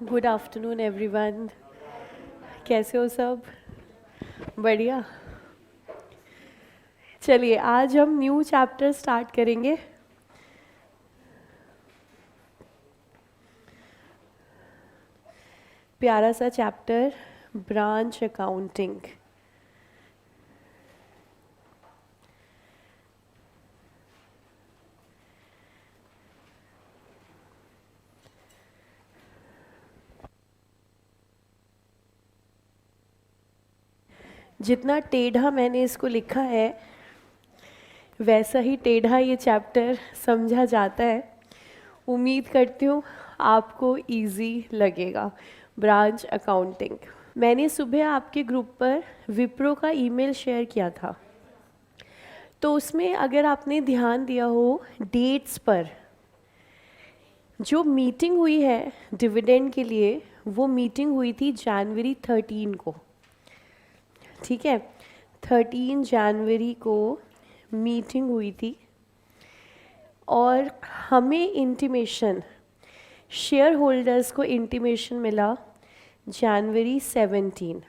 Good afternoon everyone. कैसे हो सब? बढ़िया। चलिए आज हम न्यू चैप्टर स्टार्ट करेंगे। प्यारा सा चैप्टर, ब्रांच अकाउंटिंग। जितना टेढ़ा मैंने इसको लिखा है वैसा ही टेढ़ा ये चैप्टर समझा जाता है। उम्मीद करती हूँ आपको इजी लगेगा। Branch accounting. मैंने सुबह आपके ग्रुप पर विप्रो का ईमेल शेयर किया था, तो उसमें अगर आपने ध्यान दिया हो डेट्स पर, जो मीटिंग हुई है डिविडेंड के लिए वो मीटिंग हुई थी जनवरी 13 को। ठीक है, 13 जनवरी को मीटिंग हुई थी और हमें इंटीमेशन, शेयर होल्डर्स को इंटीमेशन मिला जनवरी 17।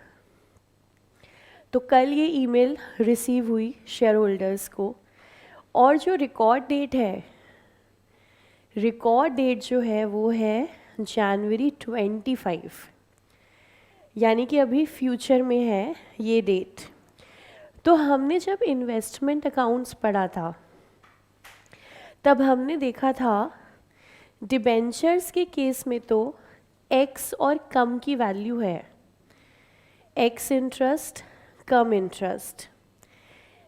तो कल ये ईमेल रिसीव हुई शेयर होल्डर्स को। और जो रिकॉर्ड डेट है, रिकॉर्ड डेट जो है वो है जनवरी 25, यानी कि अभी फ्यूचर में है ये डेट। तो हमने जब इन्वेस्टमेंट अकाउंट्स पढ़ा था तब हमने देखा था डिबेंचर्स के केस में तो एक्स और कम की वैल्यू है, एक्स इंटरेस्ट कम इंटरेस्ट।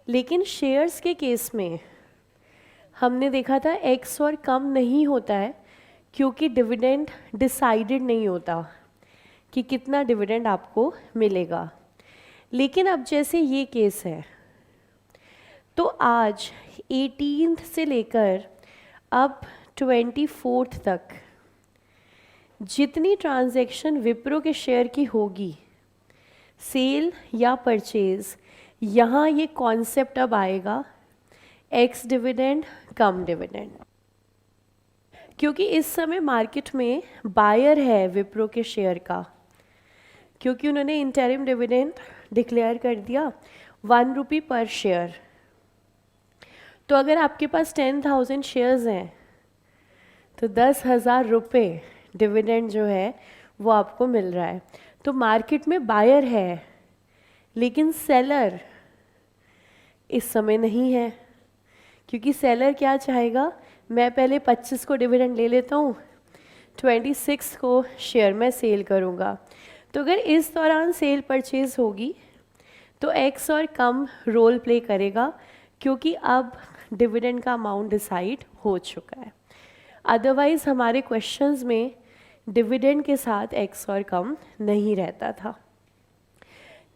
लेकिन शेयर्स के केस में हमने देखा था एक्स और कम नहीं होता है, क्योंकि डिविडेंड डिसाइडेड नहीं होता कि कितना डिविडेंड आपको मिलेगा। लेकिन अब जैसे ये केस है, तो आज 18 से लेकर अब 24 तक जितनी ट्रांजैक्शन विप्रो के शेयर की होगी, सेल या परचेज, यहाँ ये कॉन्सेप्ट अब आएगा एक्स डिविडेंड कम डिविडेंड। क्योंकि इस समय मार्केट में बायर है विप्रो के शेयर का, क्योंकि उन्होंने इंटरिम डिविडेंड डिक्लेयर कर दिया 1 रुपी पर शेयर। तो अगर आपके पास 10,000 शेयर्स हैं तो 10,000 रुपये डिविडेंड जो है वो आपको मिल रहा है। तो मार्केट में बायर है, लेकिन सेलर इस समय नहीं है, क्योंकि सेलर क्या चाहेगा, मैं पहले 25 को डिविडेंड ले लेता हूँ, 26 को शेयर में सेल करूँगा। तो अगर इस दौरान सेल परचेज होगी तो एक्स और कम रोल प्ले करेगा, क्योंकि अब डिविडेंड का अमाउंट डिसाइड हो चुका है। अदरवाइज़ हमारे क्वेश्चंस में डिविडेंड के साथ एक्स और कम नहीं रहता था।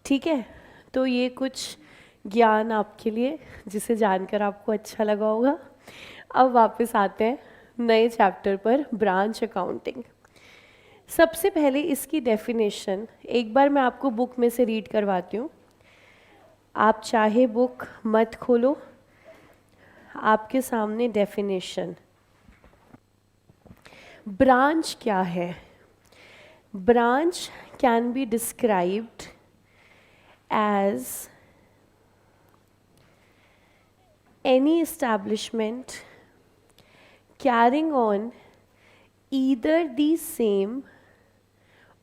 ठीक है, तो ये कुछ ज्ञान आपके लिए जिसे जानकर आपको अच्छा लगा होगा। अब वापस आते हैं नए चैप्टर पर, ब्रांच अकाउंटिंग। सबसे पहले इसकी डेफिनेशन एक बार मैं आपको बुक में से रीड करवाती हूँ। आप चाहे बुक मत खोलो, आपके सामने डेफिनेशन। ब्रांच क्या है? Branch can be described as any establishment carrying on either the same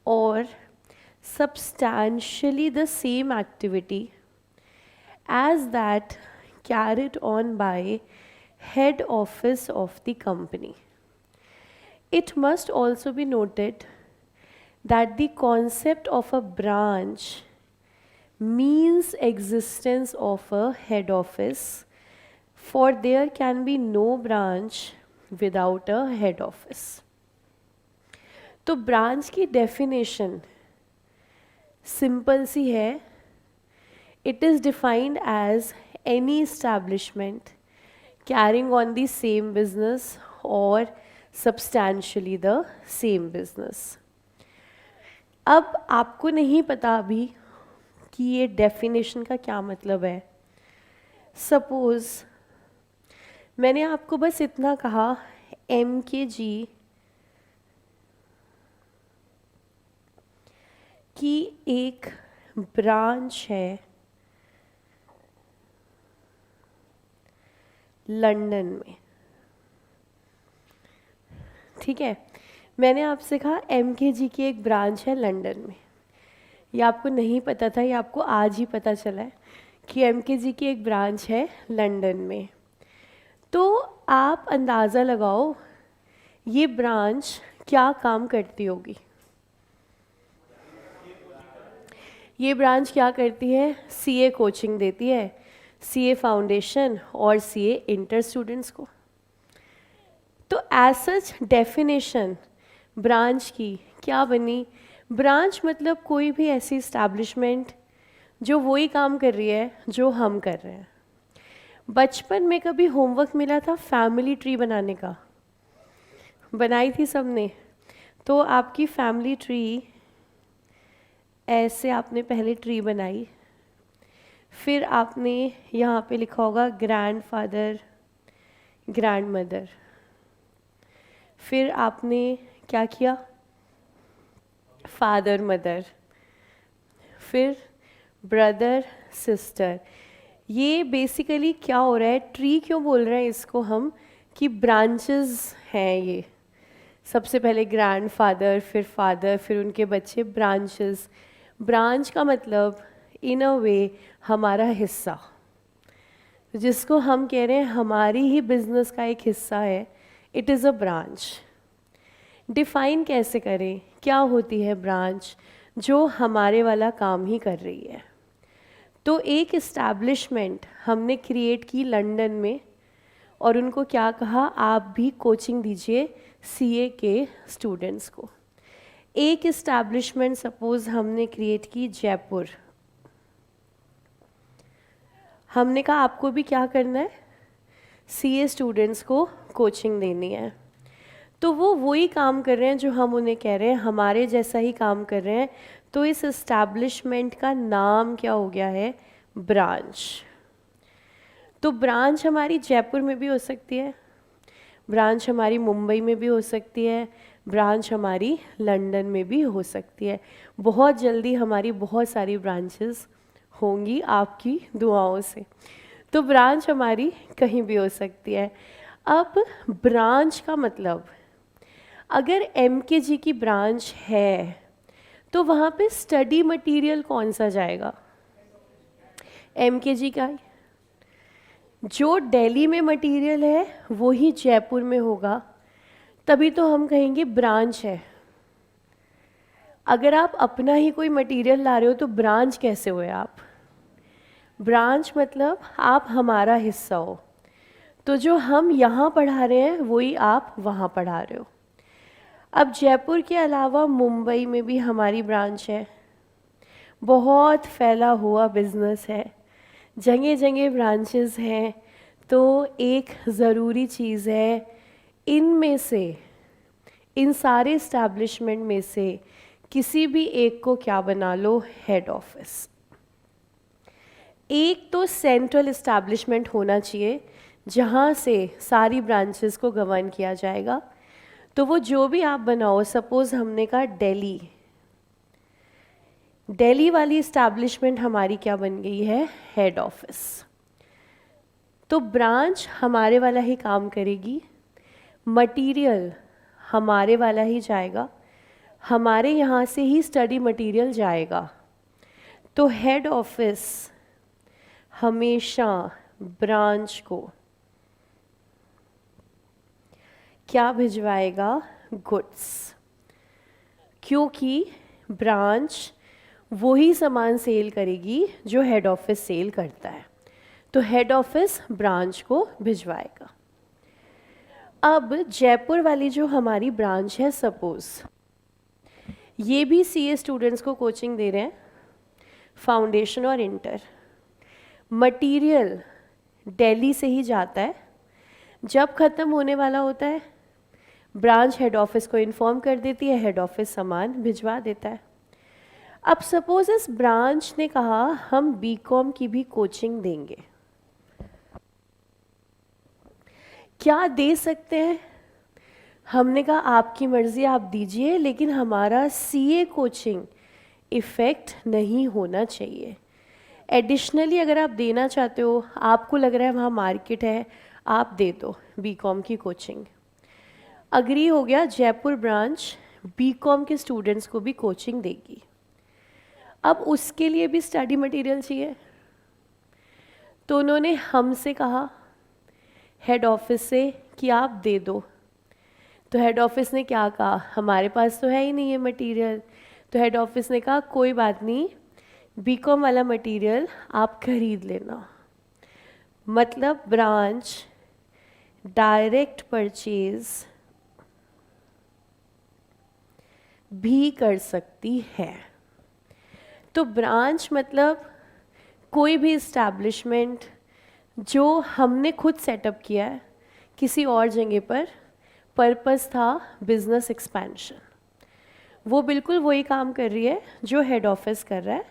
or substantially the same activity as that carried on by head office of the company. It must also be noted that the concept of a branch means existence of a head office, for there can be no branch without a head office. तो branch की definition simple सी है। It is defined as any establishment carrying on the same business और substantially the same business. अब आपको नहीं पता अभी कि ये डेफिनेशन का क्या मतलब है। सपोज़ मैंने आपको बस इतना कहा MKG कि एक ब्रांच है लंदन में, ठीक है। मैंने आपसे कहा MKG की एक ब्रांच है लंदन में। ये आपको नहीं पता था, ये आपको आज ही पता चला है कि MKG की एक ब्रांच है लंदन में। तो आप अंदाज़ा लगाओ ये ब्रांच क्या काम करती होगी। ये ब्रांच क्या करती है? CA कोचिंग देती है, CA फाउंडेशन और CA इंटर स्टूडेंट्स को। तो एज सच डेफिनेशन ब्रांच की क्या बनी? ब्रांच मतलब कोई भी ऐसी इस्टेब्लिशमेंट जो वही काम कर रही है जो हम कर रहे हैं। बचपन में कभी होमवर्क मिला था फैमिली ट्री बनाने का? बनाई थी सबने। तो आपकी फैमिली ट्री ऐसे आपने पहले ट्री बनाई, फिर आपने यहाँ पे लिखा होगा ग्रैंडफादर, ग्रैंडमदर। फिर आपने क्या किया? फादर मदर, फिर ब्रदर सिस्टर। ये बेसिकली क्या हो रहा है? ट्री क्यों बोल रहे हैं इसको हम कि ब्रांचेस हैं ये। सबसे पहले ग्रैंडफादर, फिर फादर, फिर उनके बच्चे, ब्रांचेस। ब्रांच का मतलब इन अ वे हमारा हिस्सा, जिसको हम कह रहे हैं हमारी ही बिजनेस का एक हिस्सा है, it is a branch. Define कैसे करें क्या होती है ब्रांच जो हमारे वाला काम ही कर रही है? तो एक इस्टेब्लिशमेंट हमने क्रिएट की लंदन में और उनको क्या कहा, आप भी कोचिंग दीजिए CA के स्टूडेंट्स को। एक इस्टेब्लिशमेंट सपोज हमने क्रिएट की जयपुर, हमने कहा आपको भी क्या करना है? CA स्टूडेंट्स को कोचिंग देनी है। तो वो वही काम कर रहे हैं जो हम उन्हें कह रहे हैं, हमारे जैसा ही काम कर रहे हैं। तो इस इस्टेब्लिशमेंट का नाम क्या हो गया है? ब्रांच। तो ब्रांच हमारी जयपुर में भी हो सकती है, ब्रांच हमारी मुंबई में भी हो सकती है, ब्रांच हमारी लंदन में भी हो सकती है। बहुत जल्दी हमारी बहुत सारी ब्रांचेस होंगी आपकी दुआओं से। तो ब्रांच हमारी कहीं भी हो सकती है। अब ब्रांच का मतलब, अगर MKG की ब्रांच है तो वहाँ पे स्टडी मटेरियल कौन सा जाएगा? MKG का। जो दिल्ली में मटेरियल है वो ही जयपुर में होगा, तभी तो हम कहेंगे ब्रांच है। अगर आप अपना ही कोई मटेरियल ला रहे हो तो ब्रांच कैसे हुए आप? ब्रांच मतलब आप हमारा हिस्सा हो, तो जो हम यहाँ पढ़ा रहे हैं वही आप वहाँ पढ़ा रहे हो। अब जयपुर के अलावा मुंबई में भी हमारी ब्रांच है, बहुत फैला हुआ बिजनेस है, जगह जगह ब्रांचेस हैं। तो एक ज़रूरी चीज़ है, इनमें से, इन सारे इस्टेब्लिशमेंट में से किसी भी एक को क्या बना लो? Head office. एक तो सेंट्रल इस्टेब्लिशमेंट होना चाहिए जहाँ से सारी ब्रांचेस को गवर्न किया जाएगा। तो वो जो भी आप बनाओ, सपोज हमने कहा दिल्ली, दिल्ली वाली इस्टेब्लिशमेंट हमारी क्या बन गई है? Head office. तो ब्रांच हमारे वाला ही काम करेगी, मटेरियल हमारे वाला ही जाएगा, हमारे यहाँ से ही स्टडी मटेरियल जाएगा। तो हेड ऑफिस हमेशा ब्रांच को क्या भिजवाएगा? गुड्स। क्योंकि ब्रांच वही सामान सेल करेगी जो हेड ऑफिस सेल करता है, तो हेड ऑफिस ब्रांच को भिजवाएगा। अब जयपुर वाली जो हमारी ब्रांच है, सपोज ये भी CA स्टूडेंट्स को कोचिंग दे रहे हैं, फाउंडेशन और इंटर। मटेरियल दिल्ली से ही जाता है, जब ख़त्म होने वाला होता है ब्रांच हेड ऑफिस को इन्फॉर्म कर देती है, हेड ऑफिस सामान भिजवा देता है। अब सपोज इस ब्रांच ने कहा हम BCom की भी कोचिंग देंगे, क्या दे सकते हैं? हमने कहा आपकी मर्ज़ी, आप दीजिए, लेकिन हमारा CA कोचिंग इफ़ेक्ट नहीं होना चाहिए। एडिशनली अगर आप देना चाहते हो, आपको लग रहा है वहाँ मार्केट है, आप दे दो बीकॉम की कोचिंग। अग्री हो गया, जयपुर ब्रांच बीकॉम के स्टूडेंट्स को भी कोचिंग देगी। अब उसके लिए भी स्टडी मटेरियल चाहिए, तो उन्होंने हमसे कहा हेड ऑफिस से कि आप दे दो। तो हेड ऑफिस ने क्या कहा, हमारे पास तो है ही नहीं ये मटेरियल। तो हेड ऑफिस ने कहा कोई बात नहीं, बीकॉम वाला मटेरियल आप खरीद लेना। मतलब ब्रांच डायरेक्ट परचेज भी कर सकती है। तो ब्रांच मतलब कोई भी इस्टेब्लिशमेंट जो हमने खुद सेटअप किया है किसी और जगह पर, पर्पस था बिजनेस एक्सपेंशन, वो बिल्कुल वही काम कर रही है जो हेड ऑफिस कर रहा है।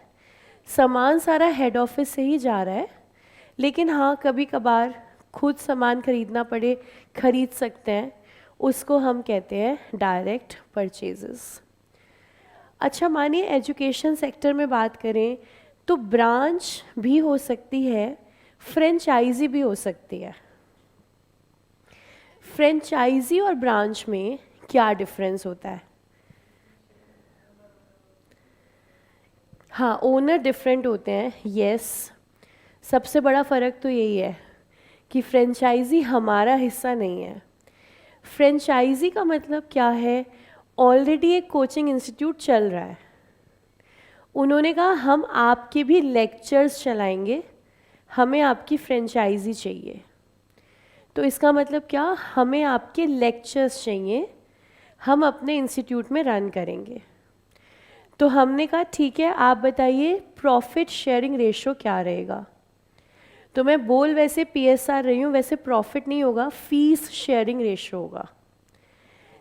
सामान सारा हेड ऑफिस से ही जा रहा है, लेकिन हाँ कभी कभार खुद सामान खरीदना पड़े, खरीद सकते हैं, उसको हम कहते हैं डायरेक्ट परचेजेस। अच्छा, मानिए एजुकेशन सेक्टर में बात करें तो ब्रांच भी हो सकती है, फ्रेंचाइजी भी हो सकती है। फ्रेंचाइजी और ब्रांच में क्या डिफरेंस होता है? हाँ, ओनर डिफरेंट होते हैं, यस। सबसे बड़ा फ़र्क तो यही है कि फ्रेंचाइजी हमारा हिस्सा नहीं है। फ्रेंचाइजी का मतलब क्या है, ऑलरेडी एक कोचिंग इंस्टीट्यूट चल रहा है, उन्होंने कहा हम आपके भी लेक्चर्स चलाएंगे, हमें आपकी फ्रेंचाइजी चाहिए। तो इसका मतलब क्या, हमें आपके लेक्चर्स चाहिए, हम अपने इंस्टीट्यूट में रन करेंगे। तो हमने कहा ठीक है, आप बताइए प्रॉफिट शेयरिंग रेशो क्या रहेगा। तो मैं बोल वैसे PSR रही हूँ, वैसे प्रॉफिट नहीं होगा, फीस शेयरिंग रेशो होगा।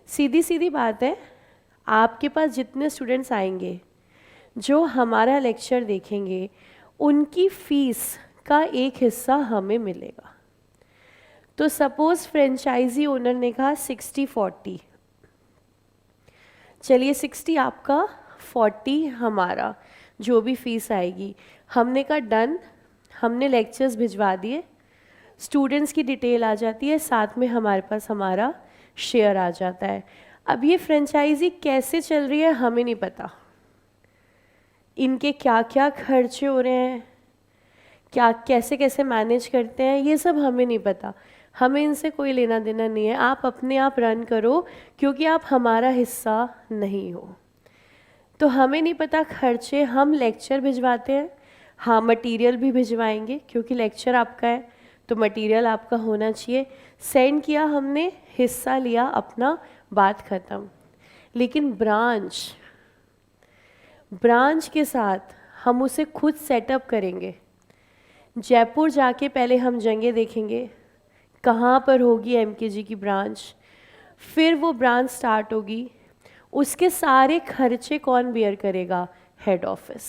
सीधी सीधी बात है, आपके पास जितने स्टूडेंट्स आएंगे जो हमारा लेक्चर देखेंगे, उनकी फीस का एक हिस्सा हमें मिलेगा। तो सपोज फ्रेंचाइजी ओनर ने कहा 60-40, चलिए 60 आपका, 40 हमारा, जो भी फीस आएगी। हमने कहा डन, हमने लेक्चर्स भिजवा दिए, स्टूडेंट्स की डिटेल आ जाती है, साथ में हमारे पास हमारा शेयर आ जाता है। अब ये फ्रेंचाइजी कैसे चल रही है हमें नहीं पता, इनके क्या क्या खर्चे हो रहे हैं, क्या कैसे कैसे मैनेज करते हैं, ये सब हमें नहीं पता, हमें इनसे कोई लेना देना नहीं है। आप अपने आप रन करो, क्योंकि आप हमारा हिस्सा नहीं हो। तो हमें नहीं पता खर्चे, हम लेक्चर भिजवाते हैं, हाँ मटेरियल भी भिजवाएंगे, क्योंकि लेक्चर आपका है तो मटेरियल आपका होना चाहिए। सेंड किया हमने, हिस्सा लिया अपना, बात ख़त्म। लेकिन ब्रांच के साथ हम उसे खुद सेटअप करेंगे। जयपुर जाके पहले हम जगह देखेंगे कहाँ पर होगी MKG की ब्रांच, फिर वो ब्रांच स्टार्ट होगी, उसके सारे खर्चे कौन बियर करेगा, हेड ऑफिस।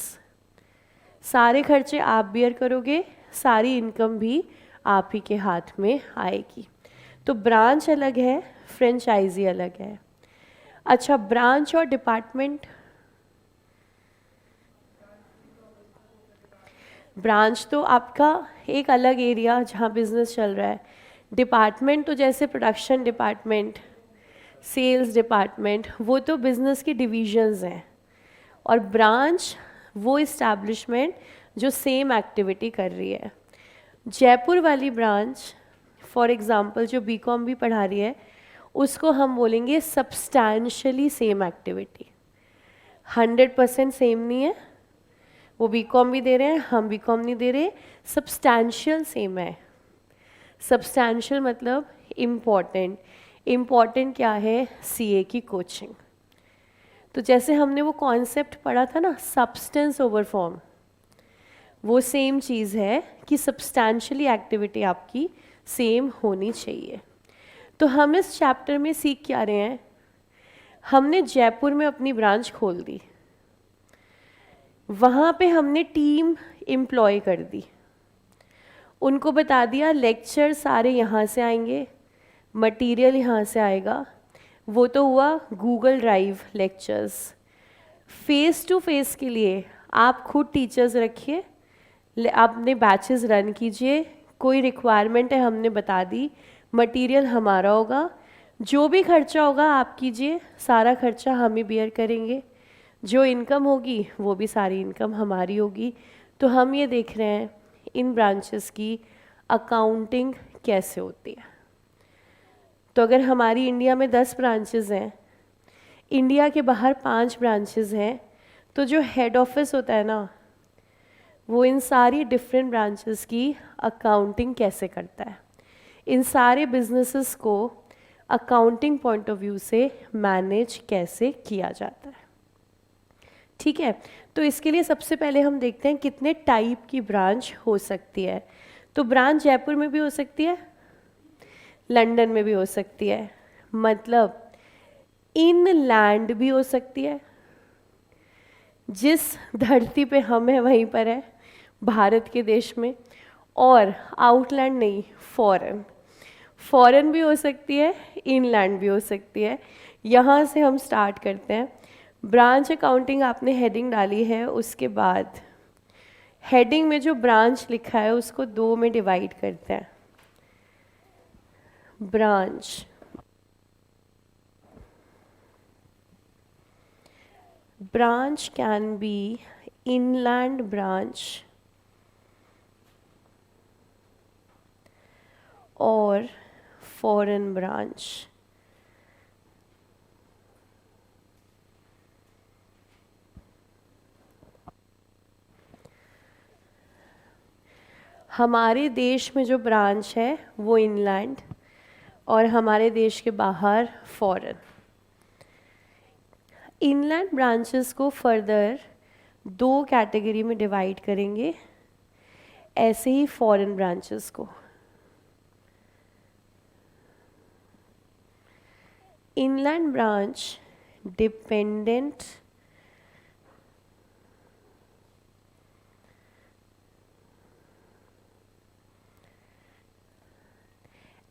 सारे खर्चे आप बियर करोगे, सारी इनकम भी आप ही के हाथ में आएगी। तो ब्रांच अलग है, फ्रेंचाइजी अलग है। अच्छा, ब्रांच और डिपार्टमेंट, ब्रांच तो आपका एक अलग एरिया जहाँ बिजनेस चल रहा है। डिपार्टमेंट तो जैसे प्रोडक्शन डिपार्टमेंट, सेल्स डिपार्टमेंट, वो तो बिजनेस की डिविजन्स हैं। और ब्रांच वो इस्टेब्लिशमेंट जो सेम एक्टिविटी कर रही है। जयपुर वाली ब्रांच फॉर एग्जांपल जो बीकॉम भी पढ़ा रही है, उसको हम बोलेंगे सब्सटैंशियली सेम एक्टिविटी। 100% सेम नहीं है, वो बीकॉम भी दे रहे हैं, हम बीकॉम नहीं दे रहे, सब्सटैंशियल सेम है। सब्सटैंशियल मतलब इम्पॉर्टेंट। इम्पॉर्टेंट क्या है, CA की कोचिंग। तो जैसे हमने वो कॉन्सेप्ट पढ़ा था ना, सब्सटेंस ओवर फॉर्म, वो सेम चीज़ है कि सब्सटैंशियली एक्टिविटी आपकी सेम होनी चाहिए। तो हम इस चैप्टर में सीख क्या रहे हैं, हमने जयपुर में अपनी ब्रांच खोल दी, वहाँ पे हमने टीम एम्प्लॉय कर दी, उनको बता दिया लेक्चर सारे यहाँ से आएंगे, मटेरियल यहाँ से आएगा। वो तो हुआ Google drive lectures, face to face के लिए आप खुद टीचर्स रखिए, आपने बैचेस रन कीजिए, कोई रिक्वायरमेंट है हमने बता दी, मटेरियल हमारा होगा, जो भी खर्चा होगा आप कीजिए, सारा खर्चा हम ही बियर करेंगे, जो इनकम होगी वो भी सारी इनकम हमारी होगी। तो हम ये देख रहे हैं इन ब्रांचेस की अकाउंटिंग कैसे होती है। तो अगर हमारी इंडिया में 10 ब्रांचेस हैं, इंडिया के बाहर 5 ब्रांचेस हैं, तो जो हेड ऑफिस होता है ना, वो इन सारी डिफरेंट ब्रांचेस की अकाउंटिंग कैसे करता है, इन सारे बिजनेसेस को अकाउंटिंग पॉइंट ऑफ व्यू से मैनेज कैसे किया जाता है। ठीक है, तो इसके लिए सबसे पहले हम देखते हैं कितने टाइप की ब्रांच हो सकती है। तो ब्रांच जयपुर में भी हो सकती है, लंदन में भी हो सकती है, मतलब इनलैंड भी हो सकती है, जिस धरती पे हम हैं वहीं पर है, भारत के देश में, और आउटलैंड नहीं, फॉरेन, फॉरेन भी हो सकती है, इनलैंड भी हो सकती है। यहाँ से हम स्टार्ट करते हैं। ब्रांच अकाउंटिंग आपने हेडिंग डाली है, उसके बाद हेडिंग में जो ब्रांच लिखा है उसको 2 में डिवाइड करते हैं। Branch, branch can be inland branch or foreign branch. हमारे देश में जो ब्रांच है वो इनलैंड और हमारे देश के बाहर फॉरेन। इनलैंड ब्रांचेस को फर्दर 2 कैटेगरी में डिवाइड करेंगे, ऐसे ही फॉरेन ब्रांचेस को। Inland branch dependent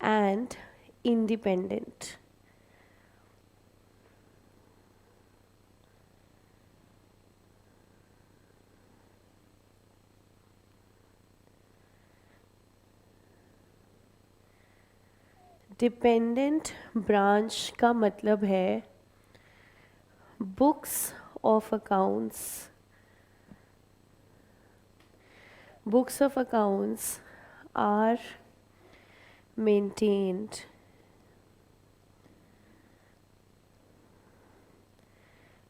and independent. Dependent branch का मतलब है books of accounts, books of accounts are maintained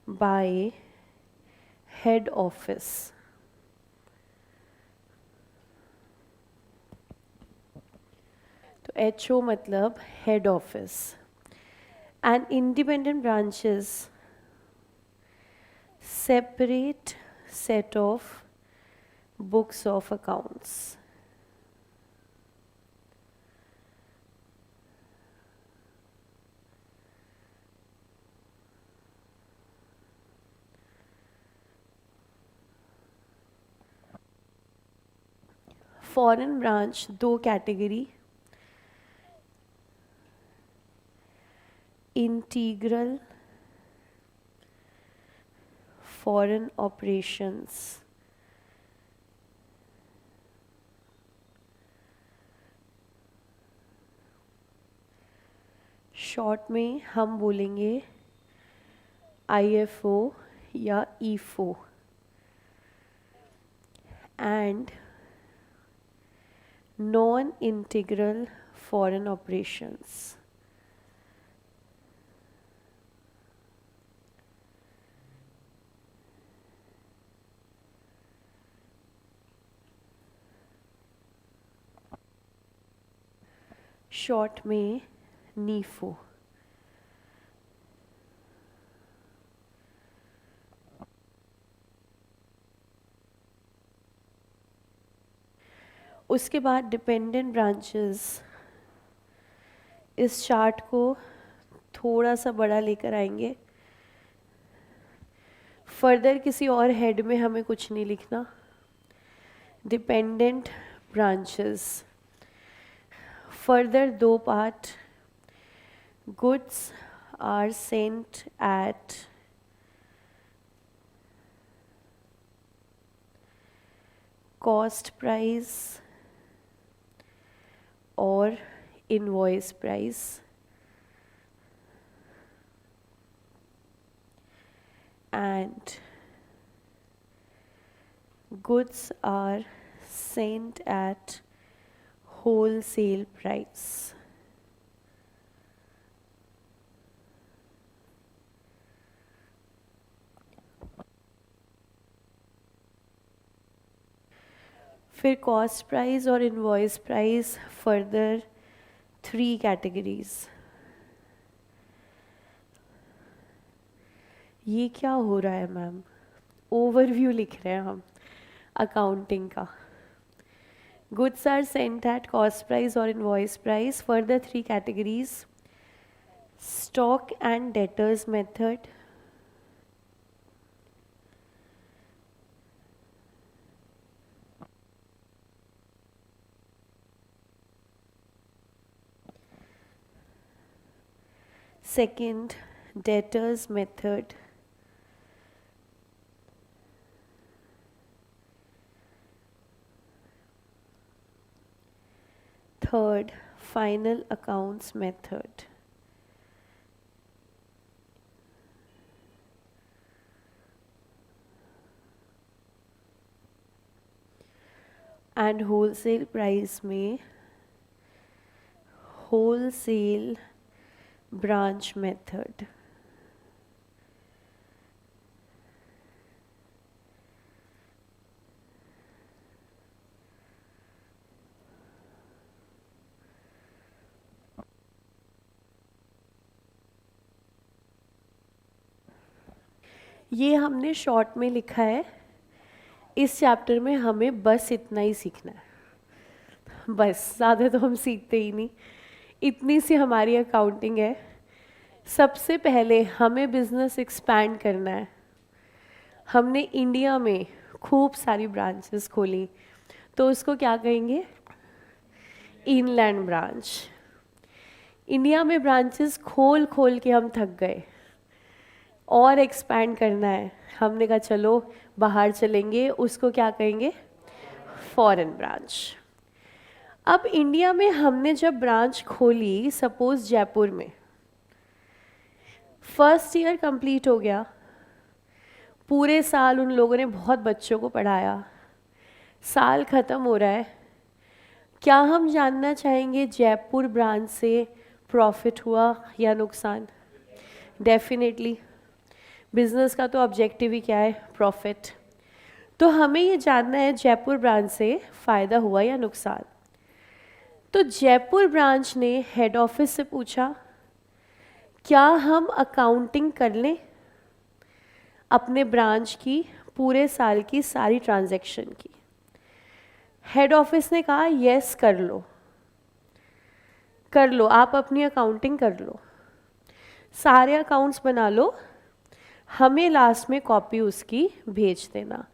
by head office. तो HO मतलब head office, and independent branches separate set of books of accounts. Foreign branch 2 category, integral foreign operations, short में हम बोलेंगे IFO या EFO, and non integral foreign operations. Short में नीफो। उसके बाद dependent branches, इस चार्ट को थोड़ा सा बड़ा लेकर आएंगे, फर्दर किसी और हेड में हमें कुछ नहीं लिखना। Dependent branches further 2 part, goods are sent at cost price और invoice price and goods are sent at wholesale price. फिर कॉस्ट प्राइस और इनवॉइस प्राइस फर्दर 3 कैटेगरीज। ये क्या हो रहा है मैम? ओवरव्यू लिख रहे हैं हम अकाउंटिंग का। Goods are sent at cost price और invoice price further 3 categories, stock and debtors method, second debtors method, third final accounts method, and wholesale price में wholesale branch method। ये हमने शॉर्ट में लिखा है। इस चैप्टर में हमें बस इतना ही सीखना है, बस ज़्यादा तो हम सीखते ही नहीं। इतनी सी हमारी अकाउंटिंग है। सबसे पहले हमें बिजनेस एक्सपैंड करना है। हमने इंडिया में खूब सारी ब्रांचेस खोली, तो उसको क्या कहेंगे? Inland branch. इंडिया में ब्रांचेस खोल खोल के हम थक गए और एक्सपैंड करना है। हमने कहा चलो बाहर चलेंगे, उसको क्या कहेंगे? Foreign branch. अब इंडिया में हमने जब ब्रांच खोली, सपोज जयपुर में, फर्स्ट ईयर कंप्लीट हो गया, पूरे साल उन लोगों ने बहुत बच्चों को पढ़ाया, साल ख़त्म हो रहा है, क्या हम जानना चाहेंगे जयपुर ब्रांच से प्रॉफिट हुआ या नुकसान? डेफिनेटली। बिजनेस का तो ऑब्जेक्टिव ही क्या है? प्रॉफिट। तो हमें ये जानना है जयपुर ब्रांच से फ़ायदा हुआ या नुकसान। तो जयपुर ब्रांच ने हेड ऑफिस से पूछा क्या हम अकाउंटिंग कर लें अपने ब्रांच की, पूरे साल की सारी ट्रांजैक्शन की? हेड ऑफिस ने कहा यस कर लो, कर लो, आप अपनी अकाउंटिंग कर लो, सारे अकाउंट्स बना लो, हमें लास्ट में कॉपी उसकी भेज देना।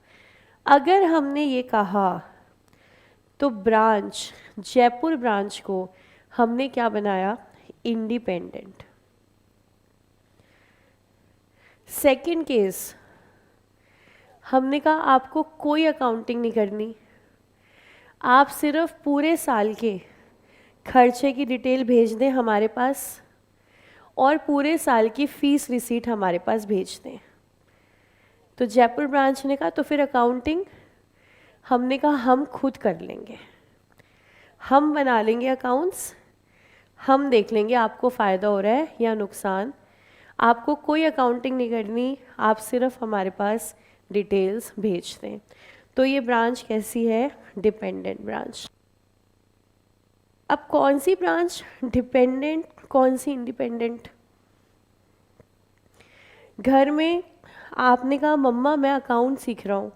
अगर हमने ये कहा तो ब्रांच, जयपुर ब्रांच को हमने क्या बनाया? इंडिपेंडेंट। सेकंड केस, हमने कहा आपको कोई अकाउंटिंग नहीं करनी, आप सिर्फ पूरे साल के खर्चे की डिटेल भेज दें हमारे पास और पूरे साल की फ़ीस रिसीट हमारे पास भेज दें। तो जयपुर ब्रांच ने कहा तो फिर अकाउंटिंग? हमने कहा हम खुद कर लेंगे, हम बना लेंगे अकाउंट्स, हम देख लेंगे आपको फ़ायदा हो रहा है या नुकसान, आपको कोई अकाउंटिंग नहीं करनी, आप सिर्फ हमारे पास डिटेल्स भेज दें। तो ये ब्रांच कैसी है? Dependent branch. अब कौन सी ब्रांच डिपेंडेंट, कौन सी इंडिपेंडेंट? घर में आपने कहा मम्मा मैं अकाउंट सीख रहा हूँ,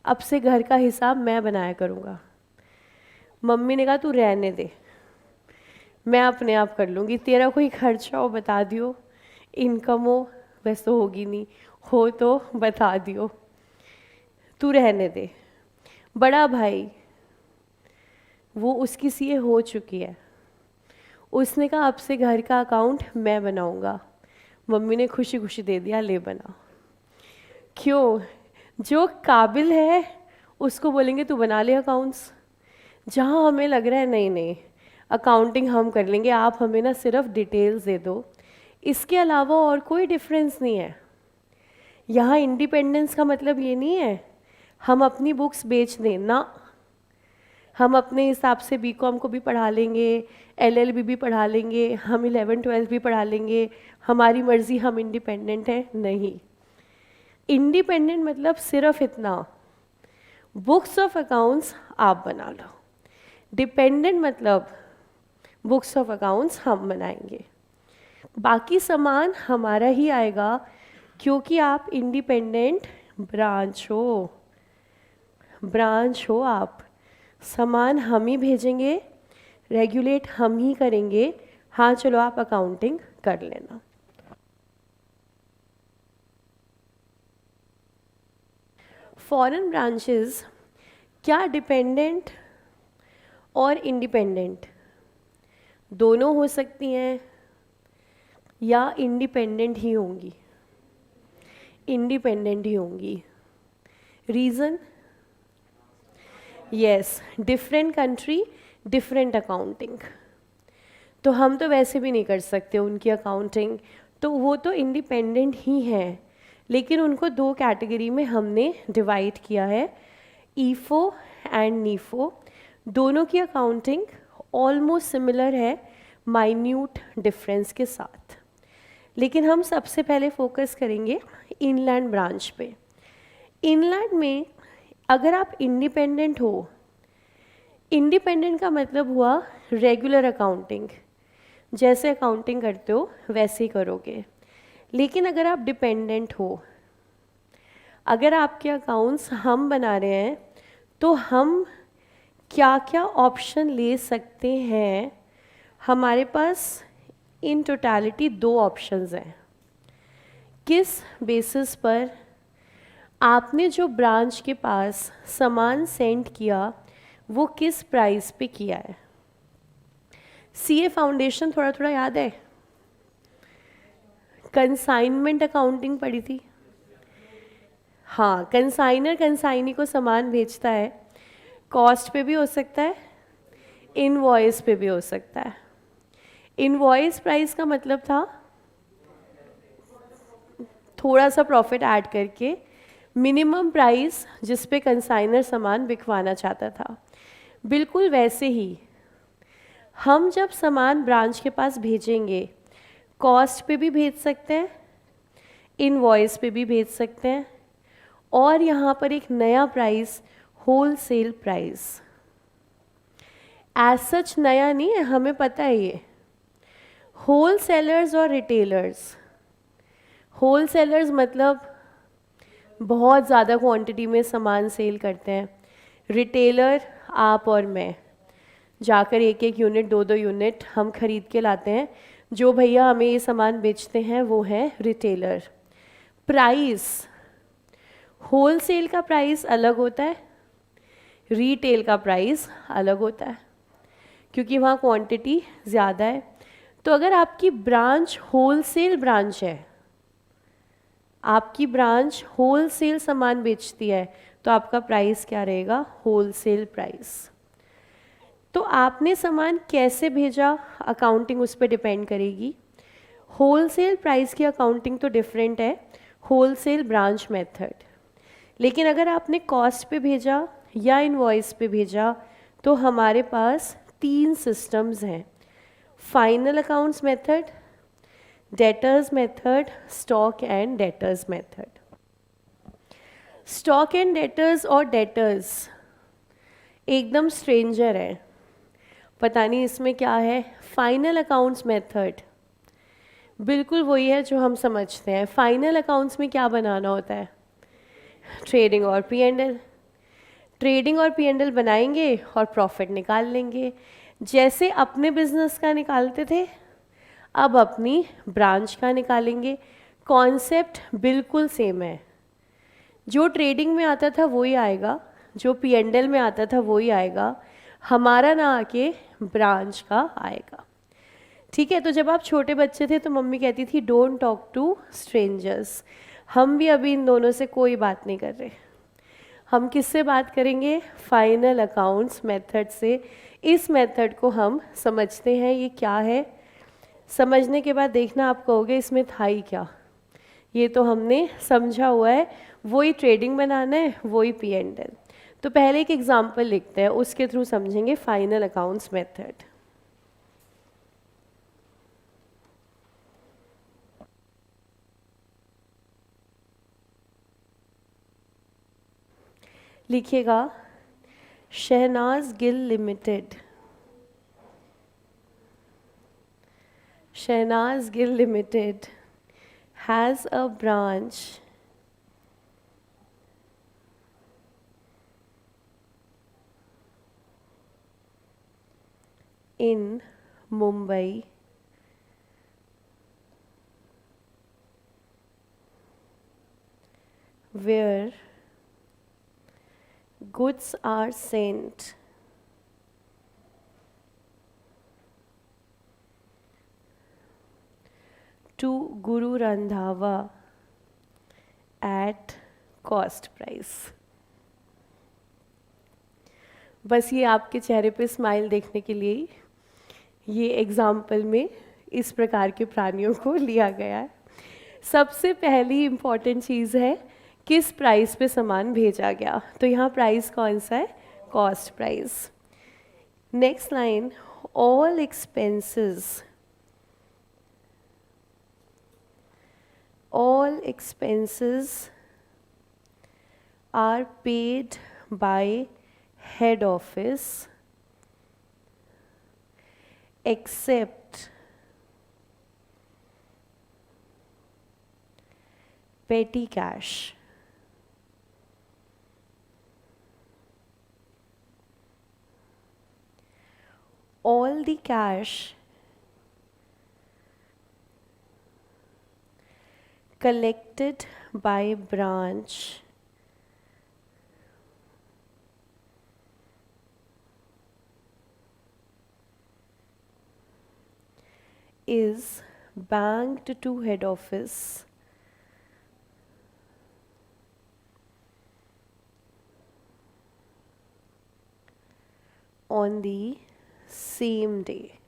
अब से घर का हिसाब मैं बनाया करूँगा। मम्मी ने कहा तू रहने दे, मैं अपने आप कर लूँगी, तेरा कोई खर्चा हो बता दियो, इनकम हो, वैसे तो होगी नहीं, हो तो बता दियो, तू रहने दे। बड़ा भाई, वो उसकी सीए हो चुकी है, उसने कहा अब से घर का अकाउंट मैं बनाऊँगा। मम्मी ने खुशी खुशी दे दिया, ले बना। क्यों? जो काबिल है उसको बोलेंगे तू बना ले अकाउंट्स। जहाँ हमें लग रहा है नहीं नहीं अकाउंटिंग हम कर लेंगे, आप हमें ना सिर्फ डिटेल्स दे दो, इसके अलावा और कोई डिफरेंस नहीं है। यहाँ इंडिपेंडेंस का मतलब ये नहीं है हम अपनी बुक्स बेच दें ना, हम अपने हिसाब से बीकॉम को भी पढ़ा लेंगे, एलएलबी भी पढ़ा लेंगे, हम 11-12 भी पढ़ा लेंगे, हमारी मर्जी, हम इंडिपेंडेंट हैं। नहीं, इंडिपेंडेंट मतलब सिर्फ इतना, बुक्स ऑफ अकाउंट्स आप बना लो। डिपेंडेंट मतलब बुक्स ऑफ अकाउंट्स हम बनाएंगे, बाकी सामान हमारा ही आएगा, क्योंकि आप इंडिपेंडेंट ब्रांच हो आप। सामान हम ही भेजेंगे, रेगुलेट हम ही करेंगे। हाँ चलो आप अकाउंटिंग कर लेना। फॉरेन ब्रांचेस क्या डिपेंडेंट और इंडिपेंडेंट दोनों हो सकती हैं या इंडिपेंडेंट ही होंगी? इंडिपेंडेंट ही होंगी। Reason? Yes, different country different accounting. तो हम तो वैसे भी नहीं कर सकते उनकी अकाउंटिंग, तो वो तो इंडिपेंडेंट ही हैं, लेकिन उनको दो कैटेगरी में हमने डिवाइड किया है, ईफो एंड नीफो। दोनों की अकाउंटिंग ऑलमोस्ट सिमिलर है, माइन्यूट डिफरेंस के साथ। लेकिन हम सबसे पहले फोकस करेंगे इनलैंड ब्रांच पे। इनलैंड में अगर आप इंडिपेंडेंट हो, इंडिपेंडेंट का मतलब हुआ रेगुलर अकाउंटिंग, जैसे अकाउंटिंग करते हो वैसे ही करोगे। लेकिन अगर आप डिपेंडेंट हो, अगर आपके अकाउंट्स हम बना रहे हैं, तो हम क्या क्या ऑप्शन ले सकते हैं? हमारे पास इन टोटलिटी दो ऑप्शंस हैं। किस बेसिस पर? आपने जो ब्रांच के पास सामान सेंड किया वो किस प्राइस पे किया है? सीए फाउंडेशन थोड़ा थोड़ा याद है? कंसाइनमेंट अकाउंटिंग पढ़ी थी? हाँ, कंसाइनर कंसाइनी को सामान भेजता है, कॉस्ट पे भी हो सकता है, इनवॉइस पे भी हो सकता है। इनवॉइस प्राइस का मतलब था थोड़ा सा प्रॉफिट ऐड करके मिनिमम प्राइस जिस पे कंसाइनर सामान बिकवाना चाहता था। बिल्कुल वैसे ही हम जब सामान ब्रांच के पास भेजेंगे, कॉस्ट पे भी भेज सकते हैं, इनवॉइस पे भी भेज सकते हैं, और यहाँ पर एक नया price, wholesale price. As such नया नहीं है, हमें पता है ये। होलसेलर्स और रिटेलर्स, होलसेलर्स मतलब बहुत ज़्यादा क्वांटिटी में सामान सेल करते हैं। रिटेलर आप और मैं जाकर एक एक यूनिट, दो दो यूनिट हम खरीद के लाते हैं। जो भैया हमें ये सामान बेचते हैं वो है रिटेलर। प्राइस, होलसेल का प्राइस अलग होता है, रिटेल का प्राइस अलग होता है, क्योंकि वहाँ क्वांटिटी ज़्यादा है। तो अगर आपकी ब्रांच होलसेल ब्रांच है, आपकी ब्रांच होलसेल सामान बेचती है, तो आपका प्राइस क्या रहेगा? Wholesale price. तो आपने सामान कैसे भेजा, अकाउंटिंग उस पर डिपेंड करेगी। होलसेल प्राइस की अकाउंटिंग तो डिफरेंट है, होलसेल ब्रांच मेथड। लेकिन अगर आपने कॉस्ट पे भेजा या इनवॉइस पे भेजा, तो हमारे पास तीन सिस्टम्स हैं: final accounts method, debtors method, stock and debtors method. Stock and debtors और डेटर्स एकदम स्ट्रेंजर है, पता नहीं इसमें क्या है। फाइनल अकाउंट्स मेथड बिल्कुल वही है जो हम समझते हैं। फाइनल अकाउंट्स में क्या बनाना होता है? ट्रेडिंग और पी&एल। ट्रेडिंग और पी&एल बनाएंगे और प्रॉफिट निकाल लेंगे, जैसे अपने बिजनेस का निकालते थे, अब अपनी ब्रांच का निकालेंगे। कॉन्सेप्ट बिल्कुल सेम है, जो ट्रेडिंग में आता था वही आएगा, जो पी&एल में आता था वही आएगा, हमारा ना आके ब्रांच का आएगा। ठीक है, तो जब आप छोटे बच्चे थे तो मम्मी कहती थी डोंट टॉक टू स्ट्रेंजर्स। हम भी अभी इन दोनों से कोई बात नहीं कर रहे, हम किससे बात करेंगे? फाइनल अकाउंट्स मेथड से। इस मेथड को हम समझते हैं ये क्या है। समझने के बाद देखना आप कहोगे इसमें था ही क्या। ये तो हमने समझा हुआ है, वही ट्रेडिंग बनाना है, वही P&L। तो पहले एक एग्जांपल लिखते हैं, उसके थ्रू समझेंगे फाइनल अकाउंट्स मेथड। लिखिएगा Shehnaaz Gill limited. Shehnaaz Gill limited has a branch in Mumbai where goods are sent to Guru Randhawa at cost price। बस ये आपके चेहरे पे स्माइल देखने के लिए ही ये एग्जाम्पल में इस प्रकार के प्राणियों को लिया गया है। सबसे पहली इम्पॉर्टेंट चीज़ है किस प्राइस पे सामान भेजा गया, तो यहाँ प्राइस कौन सा है? Cost price. Next line, all expenses, all expenses are paid by head office except petty cash। All the cash collected by branch is banked to head office on the same day।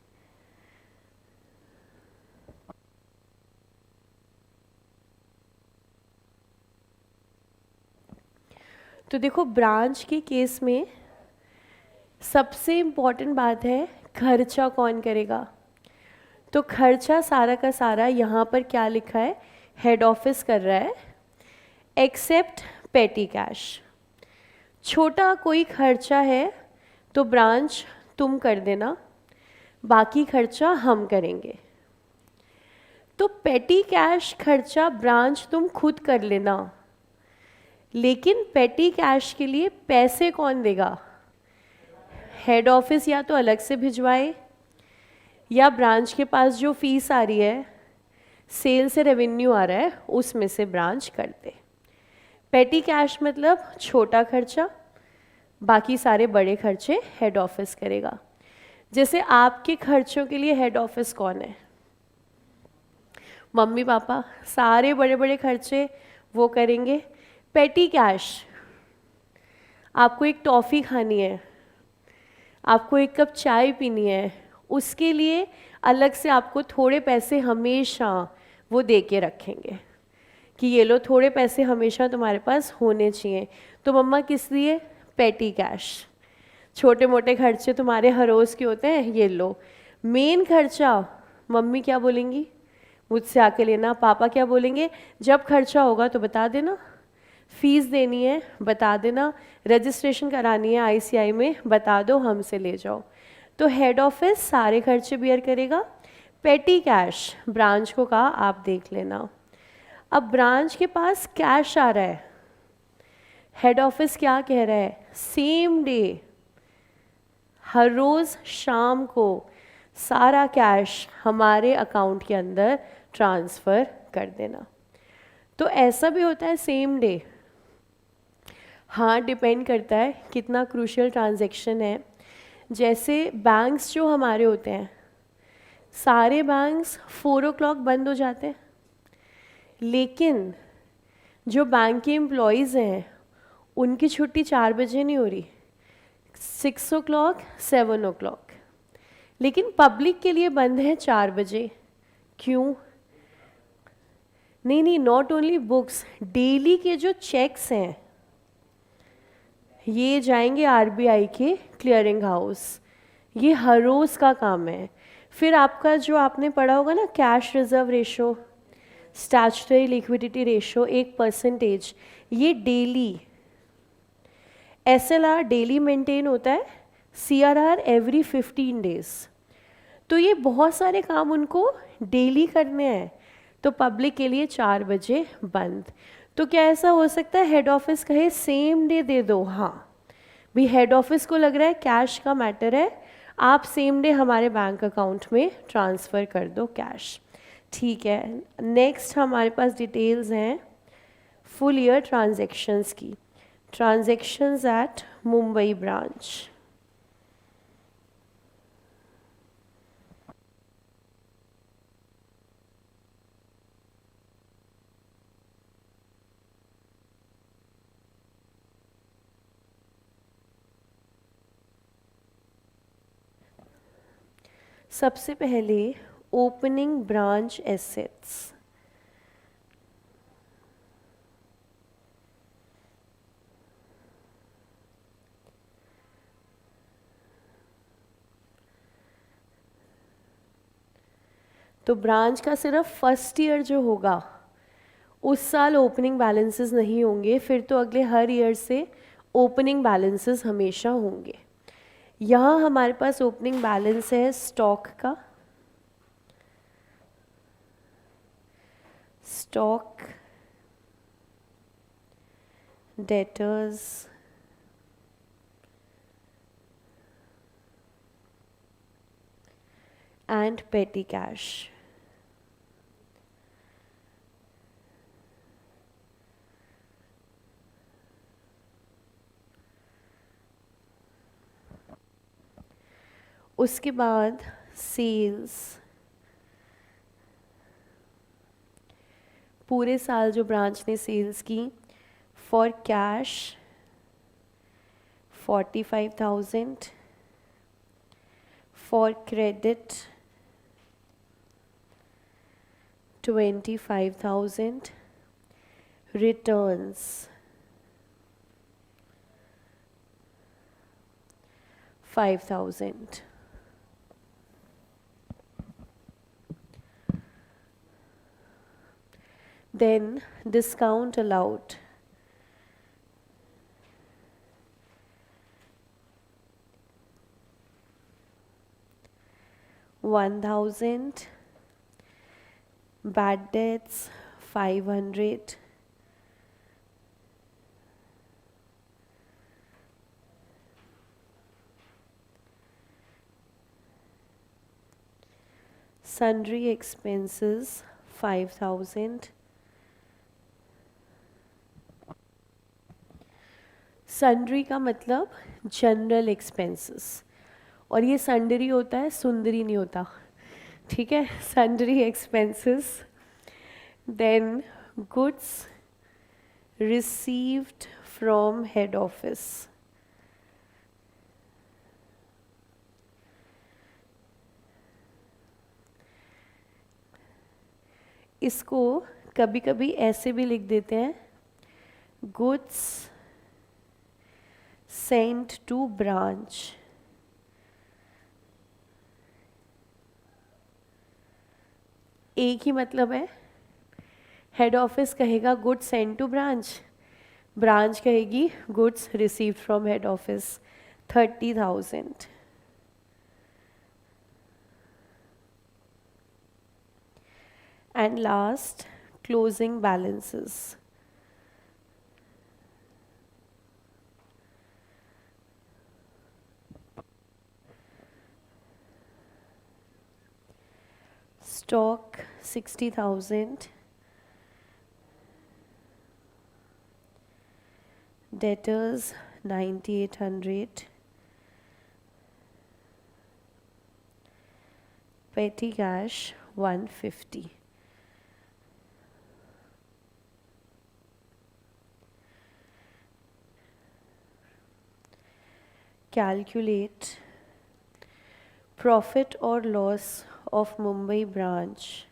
तो देखो branch के case में सबसे important बात है खर्चा कौन करेगा। तो खर्चा सारा का सारा यहाँ पर क्या लिखा है? हेड ऑफिस कर रहा है, एक्सेप्ट पेटी कैश। छोटा कोई खर्चा है तो ब्रांच तुम कर देना, बाकी खर्चा हम करेंगे। तो पेटी कैश खर्चा ब्रांच तुम खुद कर लेना, लेकिन पेटी कैश के लिए पैसे कौन देगा? हेड ऑफिस या तो अलग से भिजवाए या ब्रांच के पास जो फीस आ रही है, सेल से रेवेन्यू आ रहा है, उसमें से ब्रांच कर दे। पेटी कैश मतलब छोटा खर्चा, बाकी सारे बड़े खर्चे हेड ऑफिस करेगा। जैसे आपके खर्चों के लिए हेड ऑफिस कौन है? Mummy papa. सारे बड़े बड़े खर्चे वो करेंगे। पेटी कैश, आपको एक टॉफ़ी खानी है, आपको एक कप चाय पीनी है, उसके लिए अलग से आपको थोड़े पैसे हमेशा वो दे के रखेंगे कि ये लो थोड़े पैसे हमेशा तुम्हारे पास होने चाहिए। तो मम्मा किस लिए? पेटी कैश। छोटे मोटे खर्चे तुम्हारे हर रोज़ के होते हैं, ये लो। मेन खर्चा मम्मी क्या बोलेंगी? मुझसे आके लेना। पापा क्या बोलेंगे? जब खर्चा होगा तो बता देना। फीस देनी है बता देना, रजिस्ट्रेशन करानी है ICI में बता दो, हमसे ले जाओ। तो हेड ऑफिस सारे खर्चे बियर करेगा। पेटी कैश ब्रांच को कहा आप देख लेना। अब ब्रांच के पास कैश आ रहा है, हेड ऑफिस क्या कह रहा है? सेम डे, हर रोज़ शाम को सारा कैश हमारे अकाउंट के अंदर ट्रांसफ़र कर देना। तो ऐसा भी होता है सेम डे। हाँ, डिपेंड करता है कितना क्रूशियल ट्रांजैक्शन है। जैसे बैंक्स जो हमारे होते हैं, सारे बैंक्स 4 o'clock बंद हो जाते हैं, लेकिन जो बैंक के एम्प्लॉयज़ हैं उनकी छुट्टी 4 बजे नहीं हो रही, 6 o'clock 7 o'clock, लेकिन पब्लिक के लिए बंद है 4 बजे। क्यों? नहीं नहीं, नॉट ओनली बुक्स, डेली के जो चेक्स हैं ये जाएंगे आरबीआई के क्लियरिंग हाउस, ये हर रोज़ का काम है। फिर आपका जो आपने पढ़ा होगा ना, cash reserve ratio, statutory liquidity ratio, 1%, ये डेली, एसएलआर डेली मेंटेन होता है, सीआरआर एवरी 15 डेज। तो ये बहुत सारे काम उनको डेली करने हैं, तो पब्लिक के लिए 4 बजे बंद। तो क्या ऐसा हो सकता है हेड ऑफिस कहे सेम डे दे दो? हाँ भी, हेड ऑफिस को लग रहा है कैश का मैटर है, आप सेम डे हमारे बैंक अकाउंट में ट्रांसफ़र कर दो कैश। ठीक है, नेक्स्ट हमारे पास डिटेल्स हैं फुल ईयर ट्रांजैक्शंस की। Transactions at Mumbai branch. सबसे पहले ओपनिंग ब्रांच एसेट्स। तो ब्रांच का सिर्फ फर्स्ट ईयर जो होगा उस साल ओपनिंग बैलेंसेस नहीं होंगे, फिर तो अगले हर ईयर से ओपनिंग बैलेंसेस हमेशा होंगे। यहाँ हमारे पास ओपनिंग बैलेंस है स्टॉक का, स्टॉक, डेटर्स, एंड पेटी कैश। उसके बाद सेल्स, पूरे साल जो ब्रांच ने सेल्स की, for cash 45,000, for credit 25,000, returns 5,000। Then discount allowed, 1,000, bad debts 500, sundry expenses 5,000। Sundry का मतलब जनरल एक्सपेंसेस, और ये सन्डरी होता है, सुंदरी नहीं होता, ठीक है, sundry expenses. Then goods received from head office, इसको कभी कभी ऐसे भी लिख देते हैं, गुड्स सेंट टू ब्रांच। एक ही मतलब है, हेड ऑफिस कहेगा goods sent to branch, branch कहेगी goods received from head office, 30,000। And last closing balances, stock 60,000, debtors 9,800, petty cash 150। calculate profit or loss of Mumbai branch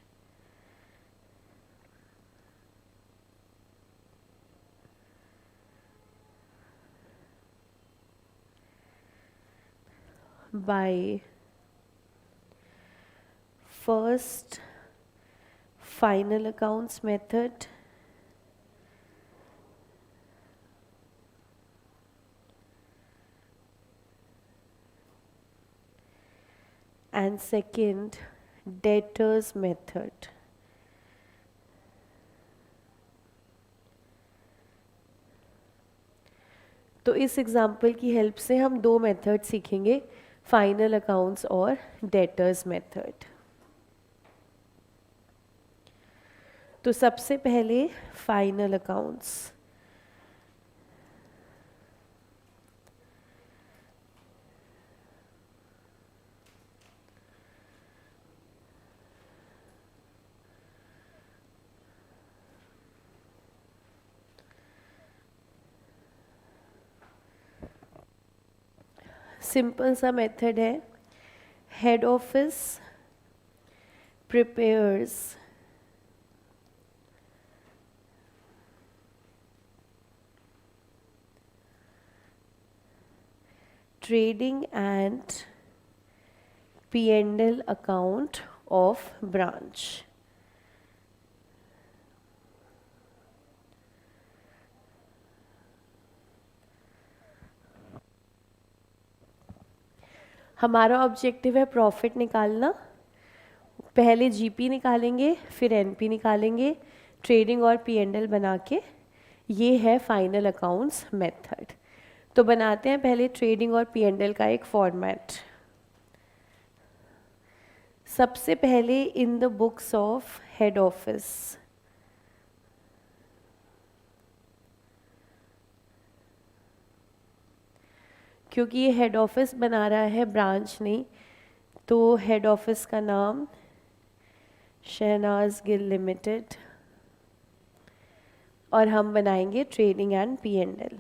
by first final accounts method and second debtors method. तो इस example की help से हम दो method सीखेंगे, final accounts और debtors method. तो सबसे पहले फाइनल अकाउंट्स। सिंपल सा मेथड है, head office prepares trading and P&L account of branch. हमारा ऑब्जेक्टिव है प्रॉफिट निकालना। पहले जीपी निकालेंगे, फिर एनपी निकालेंगे, ट्रेडिंग और पी&एल बना के। ये है फाइनल अकाउंट्स मेथड। तो बनाते हैं पहले ट्रेडिंग और पी&एल का एक फॉर्मेट। सबसे पहले इन the books of head office क्योंकि ये हेड ऑफिस बना रहा है, ब्रांच नहीं, तो हेड ऑफिस का नाम शहनाज गिल लिमिटेड और हम बनाएंगे trading and P&L.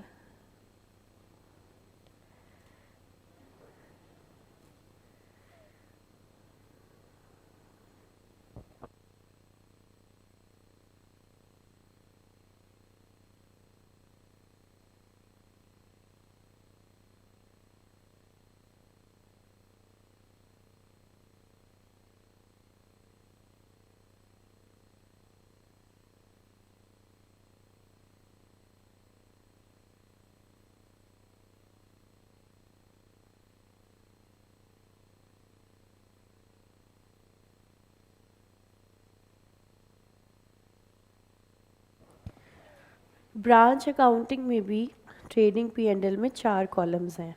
Branch accounting में भी ट्रेडिंग पी&एल में 4 कॉलम्स हैं,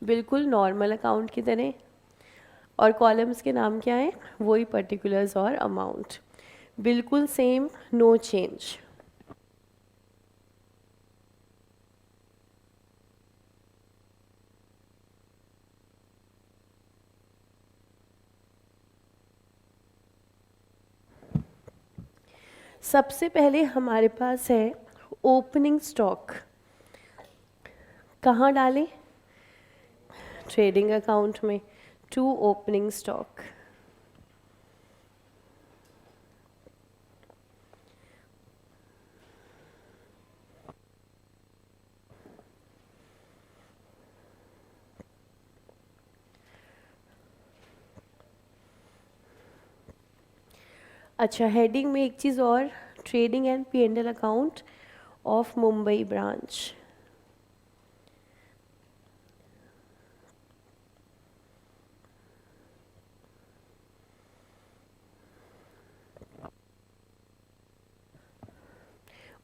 बिल्कुल नॉर्मल अकाउंट की तरह। और कॉलम्स के नाम क्या हैं? वही पर्टिकुलर्स और अमाउंट, बिल्कुल सेम, नो चेंज। सबसे पहले हमारे पास है ओपनिंग स्टॉक। कहाँ डालें? ट्रेडिंग अकाउंट में, टू ओपनिंग स्टॉक। अच्छा, हेडिंग में एक चीज़ और, trading and P and L account of Mumbai branch.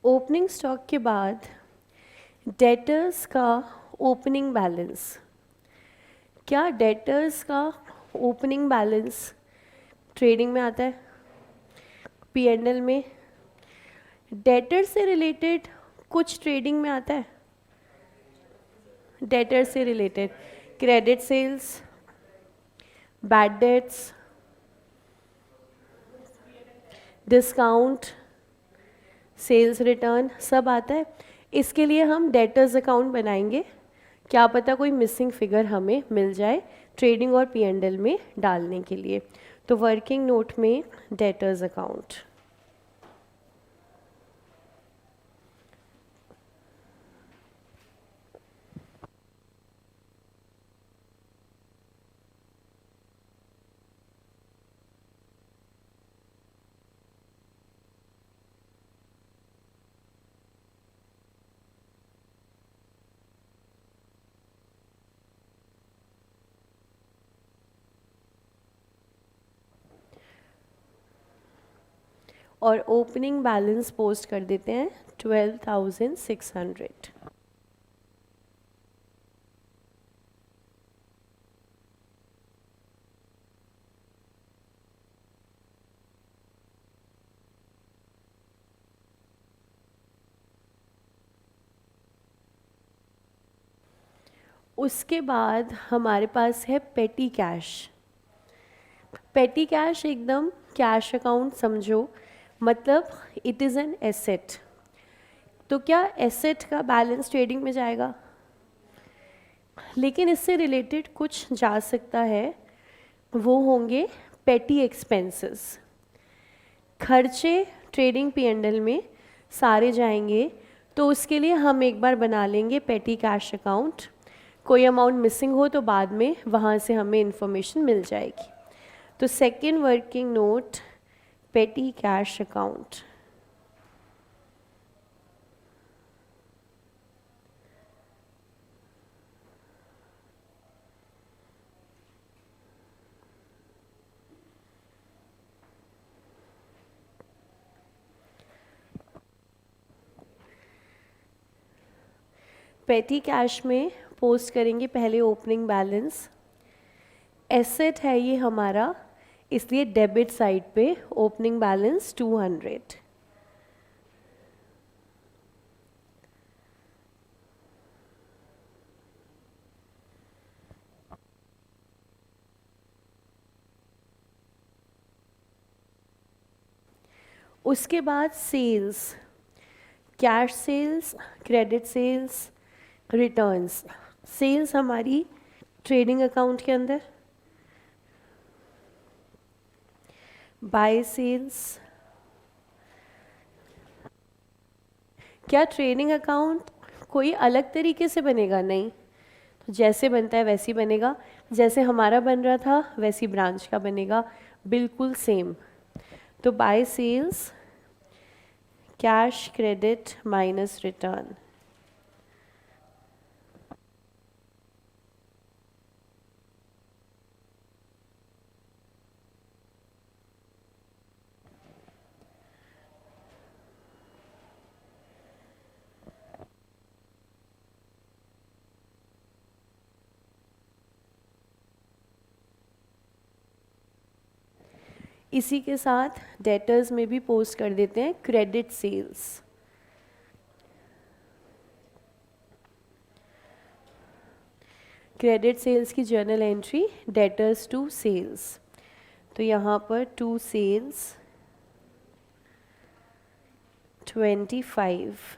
Opening stock के बाद डेटर्स का ओपनिंग बैलेंस। क्या डेटर्स का ओपनिंग बैलेंस ट्रेडिंग में आता है? पी&एल में डेटर से रिलेटेड कुछ ट्रेडिंग में आता है। डेटर से related credit sales, bad debts, discount, sales return, सब आता है। इसके लिए हम डेटर्स अकाउंट बनाएंगे, क्या पता कोई मिसिंग फिगर हमें मिल जाए ट्रेडिंग और P&L में डालने के लिए। तो वर्किंग नोट में डेटर्स अकाउंट। और ओपनिंग बैलेंस पोस्ट कर देते हैं 12,600। उसके बाद हमारे पास है पेटी कैश। पेटी कैश एकदम कैश अकाउंट समझो, मतलब इट इज़ एन एसेट। तो क्या एसेट का बैलेंस ट्रेडिंग में जाएगा? लेकिन इससे रिलेटेड कुछ जा सकता है, वो होंगे पेटी एक्सपेंसेस। खर्चे ट्रेडिंग P&L में सारे जाएंगे, तो उसके लिए हम एक बार बना लेंगे पेटी कैश अकाउंट। कोई अमाउंट मिसिंग हो तो बाद में वहाँ से हमें इंफॉर्मेशन मिल जाएगी। तो second working note petty cash account. Petty cash में पोस्ट करेंगे पहले ओपनिंग बैलेंस। एसेट है ये हमारा, इसलिए डेबिट साइड पे ओपनिंग बैलेंस 200। उसके बाद sales, cash sales, credit sales, returns. Sales हमारी ट्रेडिंग अकाउंट के अंदर, बाय सेल्स। क्या ट्रेडिंग अकाउंट कोई अलग तरीके से बनेगा? नहीं, तो जैसे बनता है वैसे ही बनेगा, जैसे हमारा बन रहा था वैसी ब्रांच का बनेगा, बिल्कुल सेम। तो by sales cash credit minus return. इसी के साथ डेटर्स में भी पोस्ट कर देते हैं क्रेडिट सेल्स। क्रेडिट सेल्स की journal entry debtors to sales, तो यहाँ पर टू सेल्स 25।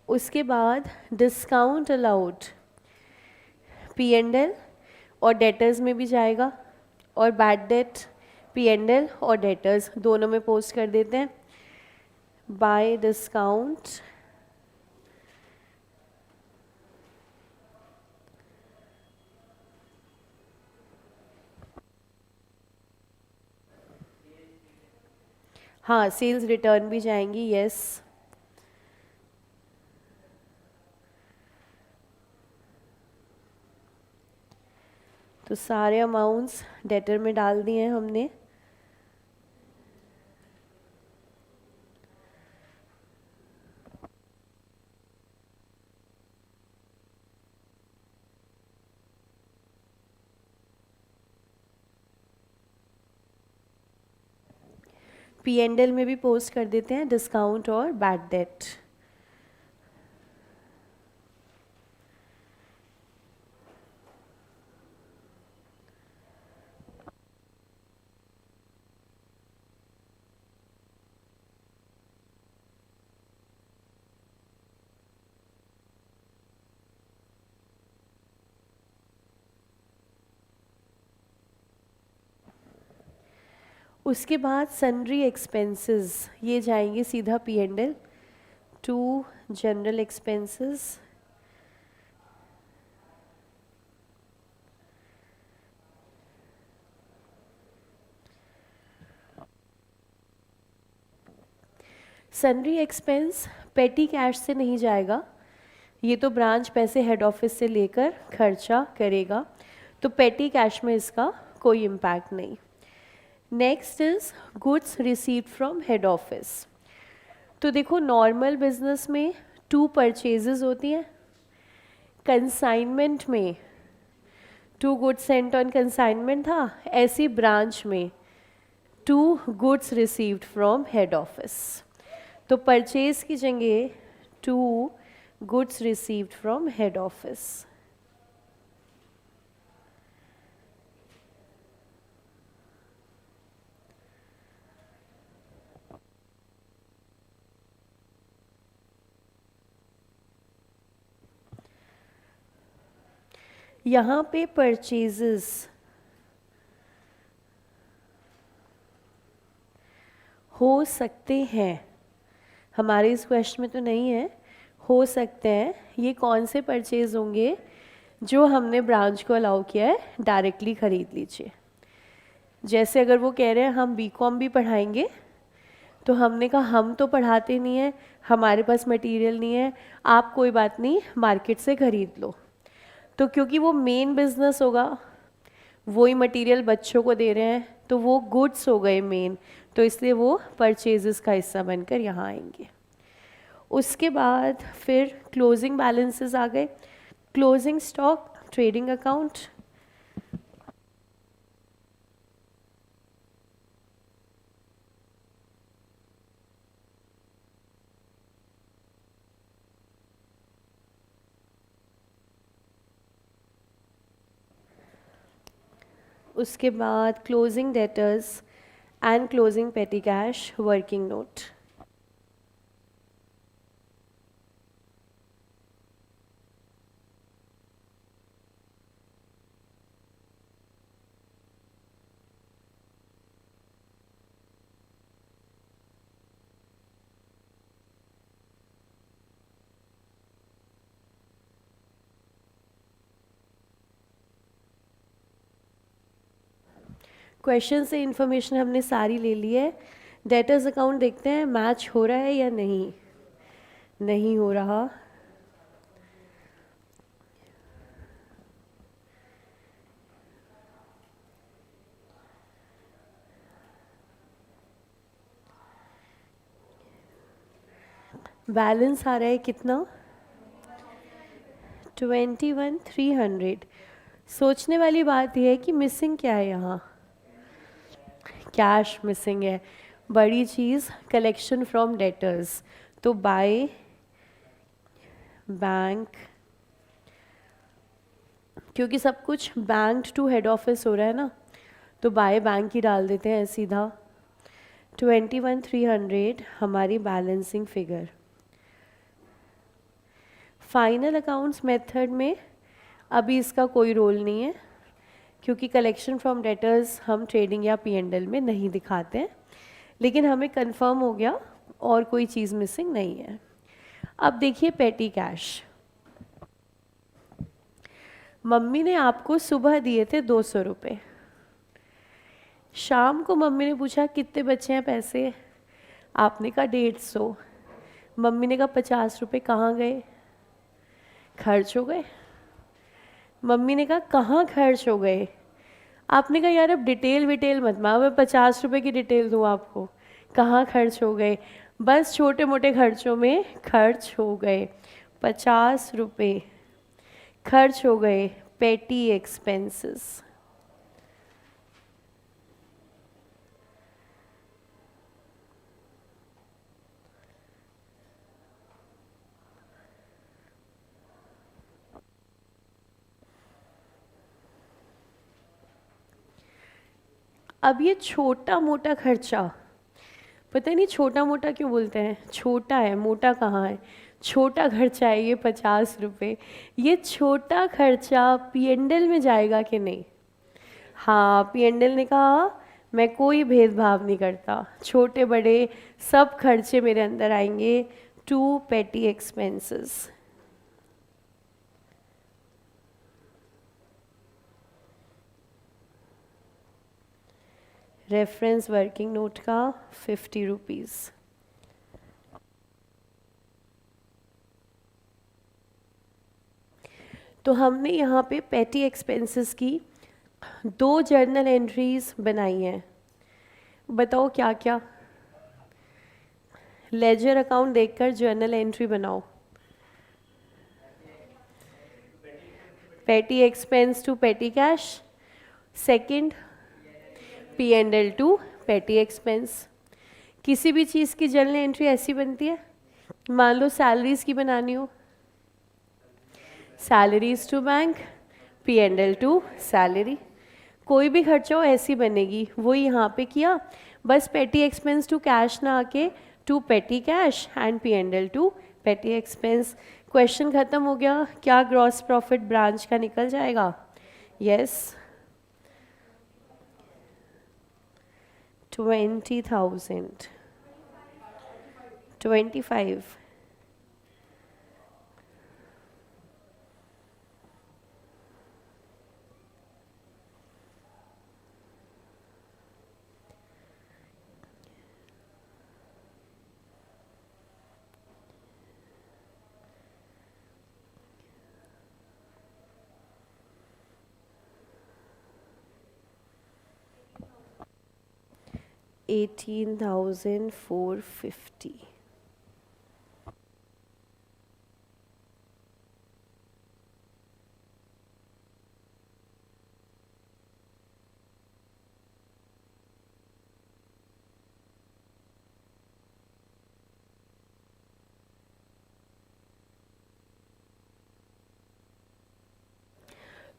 उसके बाद डिस्काउंट अलाउड P&L और डेटर्स में भी जाएगा, और बैड डेट P&L और डेटर्स दोनों में पोस्ट कर देते हैं। बाय डिस्काउंट हाँ, सेल्स रिटर्न भी जाएंगी, यस। तो सारे अमाउंट्स डेटर में डाल दिए हैं हमने। P&L में भी पोस्ट कर देते हैं डिस्काउंट और बैड डेट। उसके बाद सन्ड्री एक्सपेंसेस, ये जाएंगे सीधा P&L to general expenses. Sundry expense petty cash से नहीं जाएगा, ये तो ब्रांच पैसे हेड ऑफिस से लेकर खर्चा करेगा, तो पेटी कैश में इसका कोई इम्पैक्ट नहीं। Next is goods received from head office. तो देखो नॉर्मल बिजनेस में 2 परचेजेस होती हैं, कंसाइनमेंट में 2 गुड्स सेंट ऑन कंसाइनमेंट था, ऐसी ब्रांच में 2 goods received from head office. तो परचेज की जगह 2 goods received from head office. यहाँ पे परचेजेस हो सकते हैं, हमारे इस क्वेश्चन में तो नहीं है, हो सकते हैं। ये कौन से परचेज होंगे? जो हमने ब्रांच को अलाउ किया है डायरेक्टली ख़रीद लीजिए। जैसे अगर वो कह रहे हैं हम बीकॉम भी पढ़ाएंगे, तो हमने कहा हम तो पढ़ाते नहीं हैं, हमारे पास मटेरियल नहीं है, आप कोई बात नहीं मार्केट से ख़रीद लो। तो क्योंकि वो मेन बिजनेस होगा, वही मटेरियल बच्चों को दे रहे हैं, तो वो गुड्स हो गए मेन, तो इसलिए वो परचेजेस का हिस्सा बनकर यहाँ आएंगे। उसके बाद फिर क्लोजिंग बैलेंसेस आ गए, क्लोजिंग स्टॉक, ट्रेडिंग अकाउंट। उसके बाद क्लोजिंग डेटर्स एंड क्लोजिंग पेटी कैश, वर्किंग नोट। क्वेश्चन से इन्फॉर्मेशन हमने सारी ले ली है। डेटर्स अकाउंट देखते हैं मैच हो रहा है या नहीं, नहीं हो रहा। बैलेंस आ रहा है कितना? 21,300। सोचने वाली बात यह है कि मिसिंग क्या है यहाँ? कैश मिसिंग है। बड़ी चीज़ कलेक्शन फ्रॉम डेटर्स, तो बाय बैंक, क्योंकि सब कुछ बैंक टू हेड ऑफिस हो रहा है ना, तो बाय बैंक ही डाल देते हैं सीधा। 21,300 हमारी balancing figure. Final accounts method में अभी इसका कोई रोल नहीं है, क्योंकि कलेक्शन फ्रॉम डेटर्स हम ट्रेडिंग या P&L में नहीं दिखाते हैं, लेकिन हमें कंफर्म हो गया और कोई चीज़ मिसिंग नहीं है। अब देखिए पेटी कैश। मम्मी ने आपको सुबह दिए थे 200 रुपये, शाम को मम्मी ने पूछा कितने बचे हैं पैसे, आपने कहा 150। मम्मी ने कहा 50 रुपये कहाँ गए? खर्च हो गए। मम्मी ने कहा कहाँ खर्च हो गए? आपने कहा यार अब डिटेल विटेल मत मांगो, मैं 50 रुपये की डिटेल दूँ आपको, कहाँ खर्च हो गए? बस छोटे मोटे खर्चों में खर्च हो गए, 50 रुपये खर्च हो गए, पेटी एक्सपेंसेस। अब ये छोटा मोटा खर्चा, पता नहीं छोटा मोटा क्यों बोलते हैं, छोटा है, मोटा कहाँ है, छोटा खर्चा है ये 50 रुपये। ये छोटा खर्चा P&L में जाएगा कि नहीं? हाँ, P&L ने कहा मैं कोई भेदभाव नहीं करता, छोटे बड़े सब खर्चे मेरे अंदर आएंगे। 2 पेटी एक्सपेंसेस। रेफरेंस वर्किंग नोट का 50 रुपीज़। तो हमने यहाँ पे पेटी एक्सपेंसेस की 2 जर्नल एंट्रीज बनाई हैं। बताओ क्या क्या। लेजर अकाउंट देखकर जर्नल एंट्री बनाओ। Petty expense to petty cash. Second, P&L to petty expense. किसी भी चीज़ की जर्नल एंट्री ऐसी बनती है, मान लो सैलरीज की बनानी हो, salaries to bank, P&L to salary. कोई भी खर्चा हो ऐसी बनेगी, वो यहाँ पे किया। बस पेटी एक्सपेंस टू कैश ना आके to petty cash and P&L to petty expense. Question खत्म हो गया। क्या ग्रॉस प्रॉफिट ब्रांच का निकल जाएगा? यस, 20,000, 25। $18,450।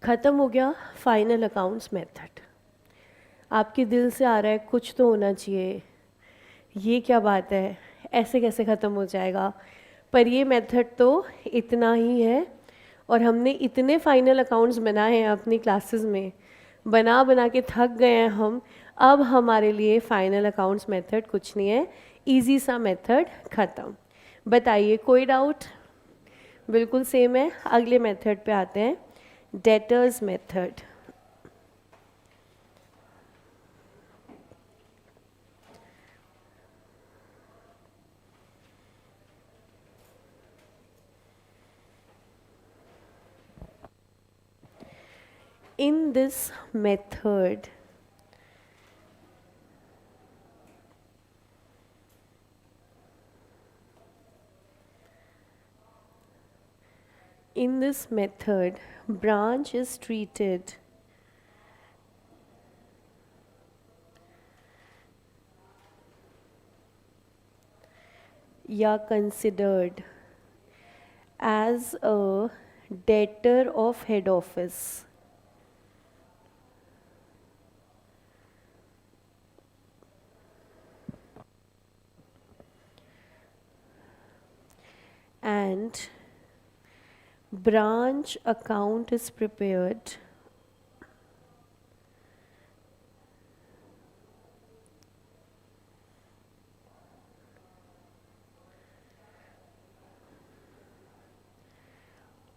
ख़त्म हो गया फाइनल अकाउंट्स मेथड। आपके दिल से आ रहा है कुछ तो होना चाहिए, ये क्या बात है, ऐसे कैसे ख़त्म हो जाएगा? पर ये मेथड तो इतना ही है, और हमने इतने फाइनल अकाउंट्स बनाए हैं अपनी क्लासेस में, बना बना के थक गए हैं हम। अब हमारे लिए फाइनल अकाउंट्स मेथड कुछ नहीं है, इजी सा मेथड ख़त्म। बताइए कोई डाउट? बिल्कुल सेम है। अगले मेथड पे आते हैं, debtors method. In this method, branch is treated या considered as a debtor of head office. And branch account is prepared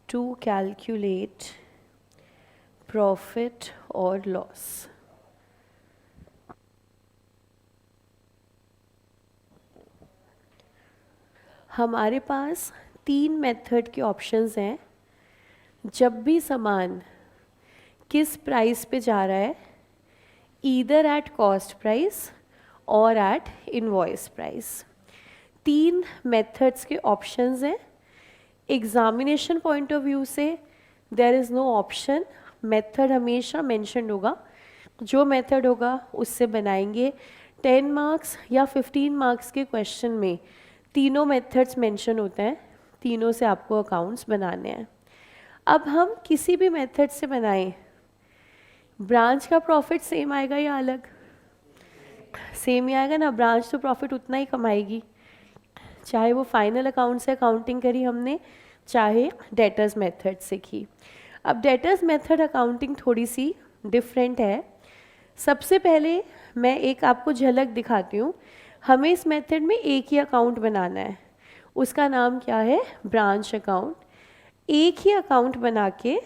to calculate profit or loss. हमारे पास 3 मेथड के ऑप्शंस हैं। जब भी सामान किस प्राइस पे जा रहा है, ईदर एट कॉस्ट प्राइस और एट इनवॉइस प्राइस। 3 मेथड्स के ऑप्शंस हैं। एग्जामिनेशन पॉइंट ऑफ व्यू से there is no option, method हमेशा मेंशन होगा। जो मेथड होगा उससे बनाएंगे। 10 मार्क्स या 15 मार्क्स के क्वेश्चन में तीनों मेथड्स मेंशन होते हैं, तीनों से आपको अकाउंट्स बनाने हैं। अब हम किसी भी मेथड से बनाएं, ब्रांच का प्रॉफिट सेम आएगा या अलग? सेम ही आएगा ना। ब्रांच तो प्रॉफिट उतना ही कमाएगी, चाहे वो फाइनल अकाउंट से अकाउंटिंग करी हमने, चाहे डेटर्स मेथड से की। अब डेटर्स मेथड अकाउंटिंग थोड़ी सी डिफरेंट है। सबसे पहले मैं एक आपको झलक दिखाती हूँ। हमें इस मेथड में एक ही अकाउंट बनाना है, उसका नाम क्या है, ब्रांच अकाउंट। एक ही अकाउंट बना के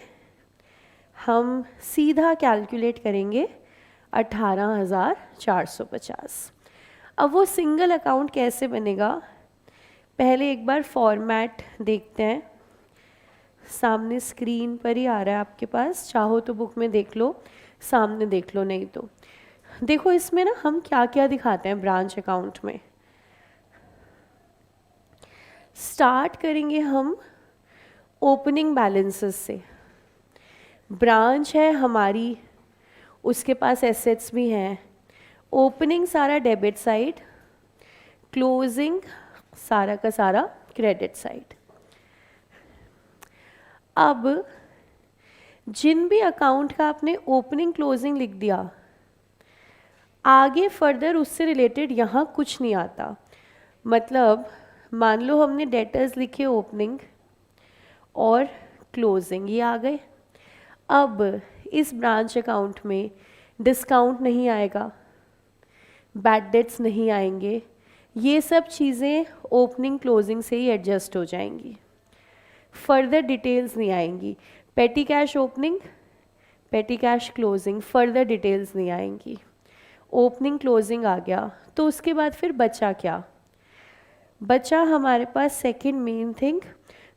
हम सीधा कैलकुलेट करेंगे 18,450। अब वो सिंगल अकाउंट कैसे बनेगा, पहले एक बार फॉर्मेट देखते हैं। सामने स्क्रीन पर ही आ रहा है आपके पास, चाहो तो बुक में देख लो, सामने देख लो, नहीं तो देखो इसमें ना हम क्या क्या दिखाते हैं ब्रांच अकाउंट में। स्टार्ट करेंगे हम ओपनिंग बैलेंसेस से। ब्रांच है हमारी, उसके पास एसेट्स भी हैं। ओपनिंग सारा डेबिट साइड, क्लोजिंग सारा का सारा क्रेडिट साइड। अब जिन भी अकाउंट का आपने ओपनिंग क्लोजिंग लिख दिया, आगे फर्दर उससे रिलेटेड यहाँ कुछ नहीं आता। मतलब मान लो हमने डेटर्स लिखे ओपनिंग और क्लोजिंग, ये आ गए। अब इस ब्रांच अकाउंट में डिस्काउंट नहीं आएगा, बैड डेट्स नहीं आएंगे, ये सब चीज़ें ओपनिंग क्लोजिंग से ही एडजस्ट हो जाएंगी, फर्दर डिटेल्स नहीं आएंगी। पेटी कैश ओपनिंग, पेटी कैश क्लोजिंग, फर्दर डिटेल्स नहीं आएंगी। ओपनिंग क्लोजिंग आ गया, तो उसके बाद फिर बचा क्या, बचा हमारे पास second main thing,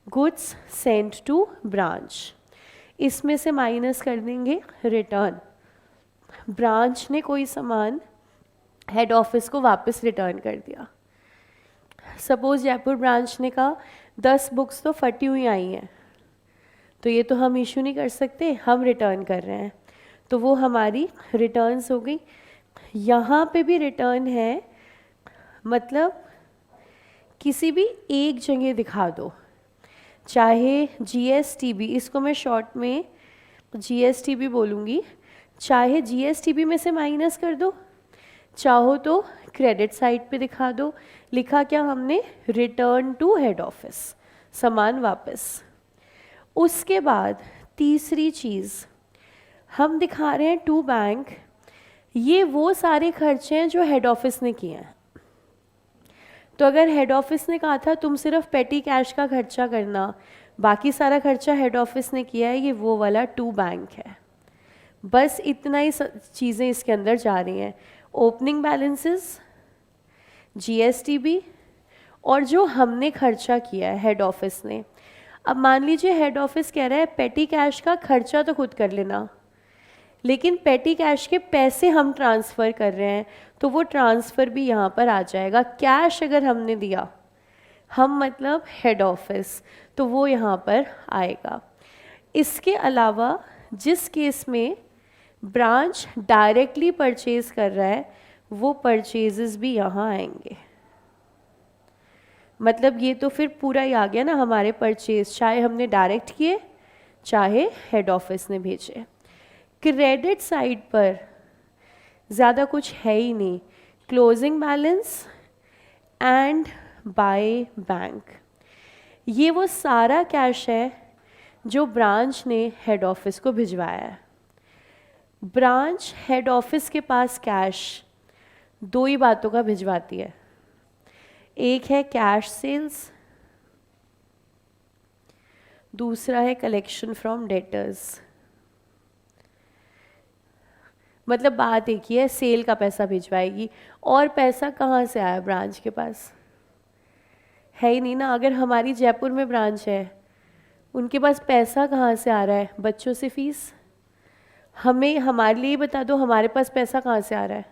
goods sent to branch. इसमें से माइनस कर देंगे रिटर्न। ब्रांच ने कोई सामान हेड ऑफिस को वापस रिटर्न कर दिया। सपोज जयपुर ब्रांच ने कहा 10 बुक्स तो फटी हुई आई हैं, तो ये तो हम इशू नहीं कर सकते, हम रिटर्न कर रहे हैं, तो वो हमारी रिटर्न्स हो गई। यहाँ पे भी रिटर्न है, मतलब किसी भी एक जगह दिखा दो, चाहे जीएसटीबी, इसको मैं शॉर्ट में जीएसटीबी बोलूँगी, चाहे जीएसटीबी में से माइनस कर दो, चाहो तो क्रेडिट साइड पे दिखा दो। लिखा क्या हमने, रिटर्न टू हेड ऑफिस, सामान वापस। उसके बाद तीसरी चीज़ हम दिखा रहे हैं टू बैंक, ये वो सारे खर्चे हैं जो हेड ऑफिस ने किए हैं। तो अगर हेड ऑफिस ने कहा था तुम सिर्फ पेटी कैश का खर्चा करना, बाकी सारा खर्चा हेड ऑफिस ने किया है, ये वो वाला टू बैंक है। बस इतना ही चीज़ें इसके अंदर जा रही हैं, ओपनिंग बैलेंसेस, जीएसटीबी और जो हमने खर्चा किया है हेड ऑफिस ने। अब मान लीजिए हेड ऑफिस कह रहा है पेटी कैश का खर्चा तो खुद कर लेना, लेकिन पेटी कैश के पैसे हम ट्रांसफ़र कर रहे हैं, तो वो ट्रांसफ़र भी यहाँ पर आ जाएगा। कैश अगर हमने दिया, हम मतलब हेड ऑफिस, तो वो यहाँ पर आएगा। इसके अलावा जिस केस में ब्रांच डायरेक्टली परचेज कर रहा है, वो परचेजेस भी यहाँ आएंगे। मतलब ये तो फिर पूरा ही आ गया ना हमारे परचेज, चाहे हमने डायरेक्ट किए चाहे हेड ऑफिस ने भेजे। क्रेडिट साइड पर ज़्यादा कुछ है ही नहीं, closing balance and by bank, ये वो सारा कैश है जो ब्रांच ने हेड ऑफिस को भिजवाया है। ब्रांच हेड ऑफिस के पास कैश दो ही बातों का भिजवाती है, एक है कैश सेल्स, दूसरा है कलेक्शन फ्रॉम डेटर्स। मतलब बात एक ही है, सेल का पैसा भिजवाएगी। और पैसा कहाँ से आया, ब्रांच के पास है ही नहीं ना। अगर हमारी जयपुर में ब्रांच है, उनके पास पैसा कहाँ से आ रहा है, बच्चों से फीस। हमें हमारे लिए बता दो हमारे पास पैसा कहाँ से आ रहा है,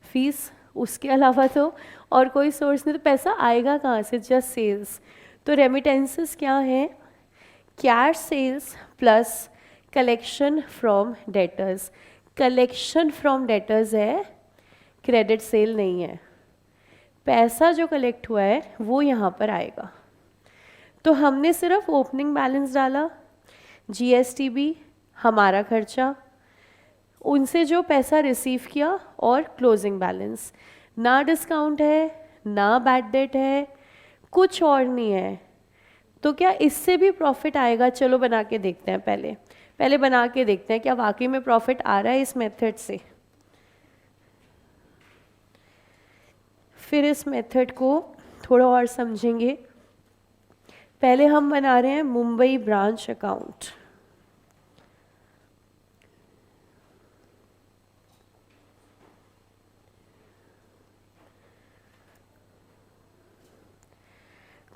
फीस। उसके अलावा तो और कोई सोर्स नहीं, तो पैसा आएगा कहाँ से, जस्ट सेल्स। तो रेमिटेंसेस क्या है, cash sales plus collection from debtors. Collection from debtors है, क्रेडिट सेल नहीं है। पैसा जो कलेक्ट हुआ है वो यहाँ पर आएगा। तो हमने सिर्फ ओपनिंग बैलेंस डाला, जीएसटीबी हमारा खर्चा, उनसे जो पैसा रिसीव किया, और क्लोजिंग बैलेंस। ना डिस्काउंट है, ना बैड डेट है, कुछ और नहीं है। तो क्या इससे भी प्रॉफिट आएगा, चलो बना के देखते हैं। पहले पहले बना के देखते हैं क्या वाकई में प्रॉफिट आ रहा है इस मेथड से। फिर इस मेथड को थोड़ा और समझेंगे। पहले हम बना रहे हैं मुंबई ब्रांच अकाउंट।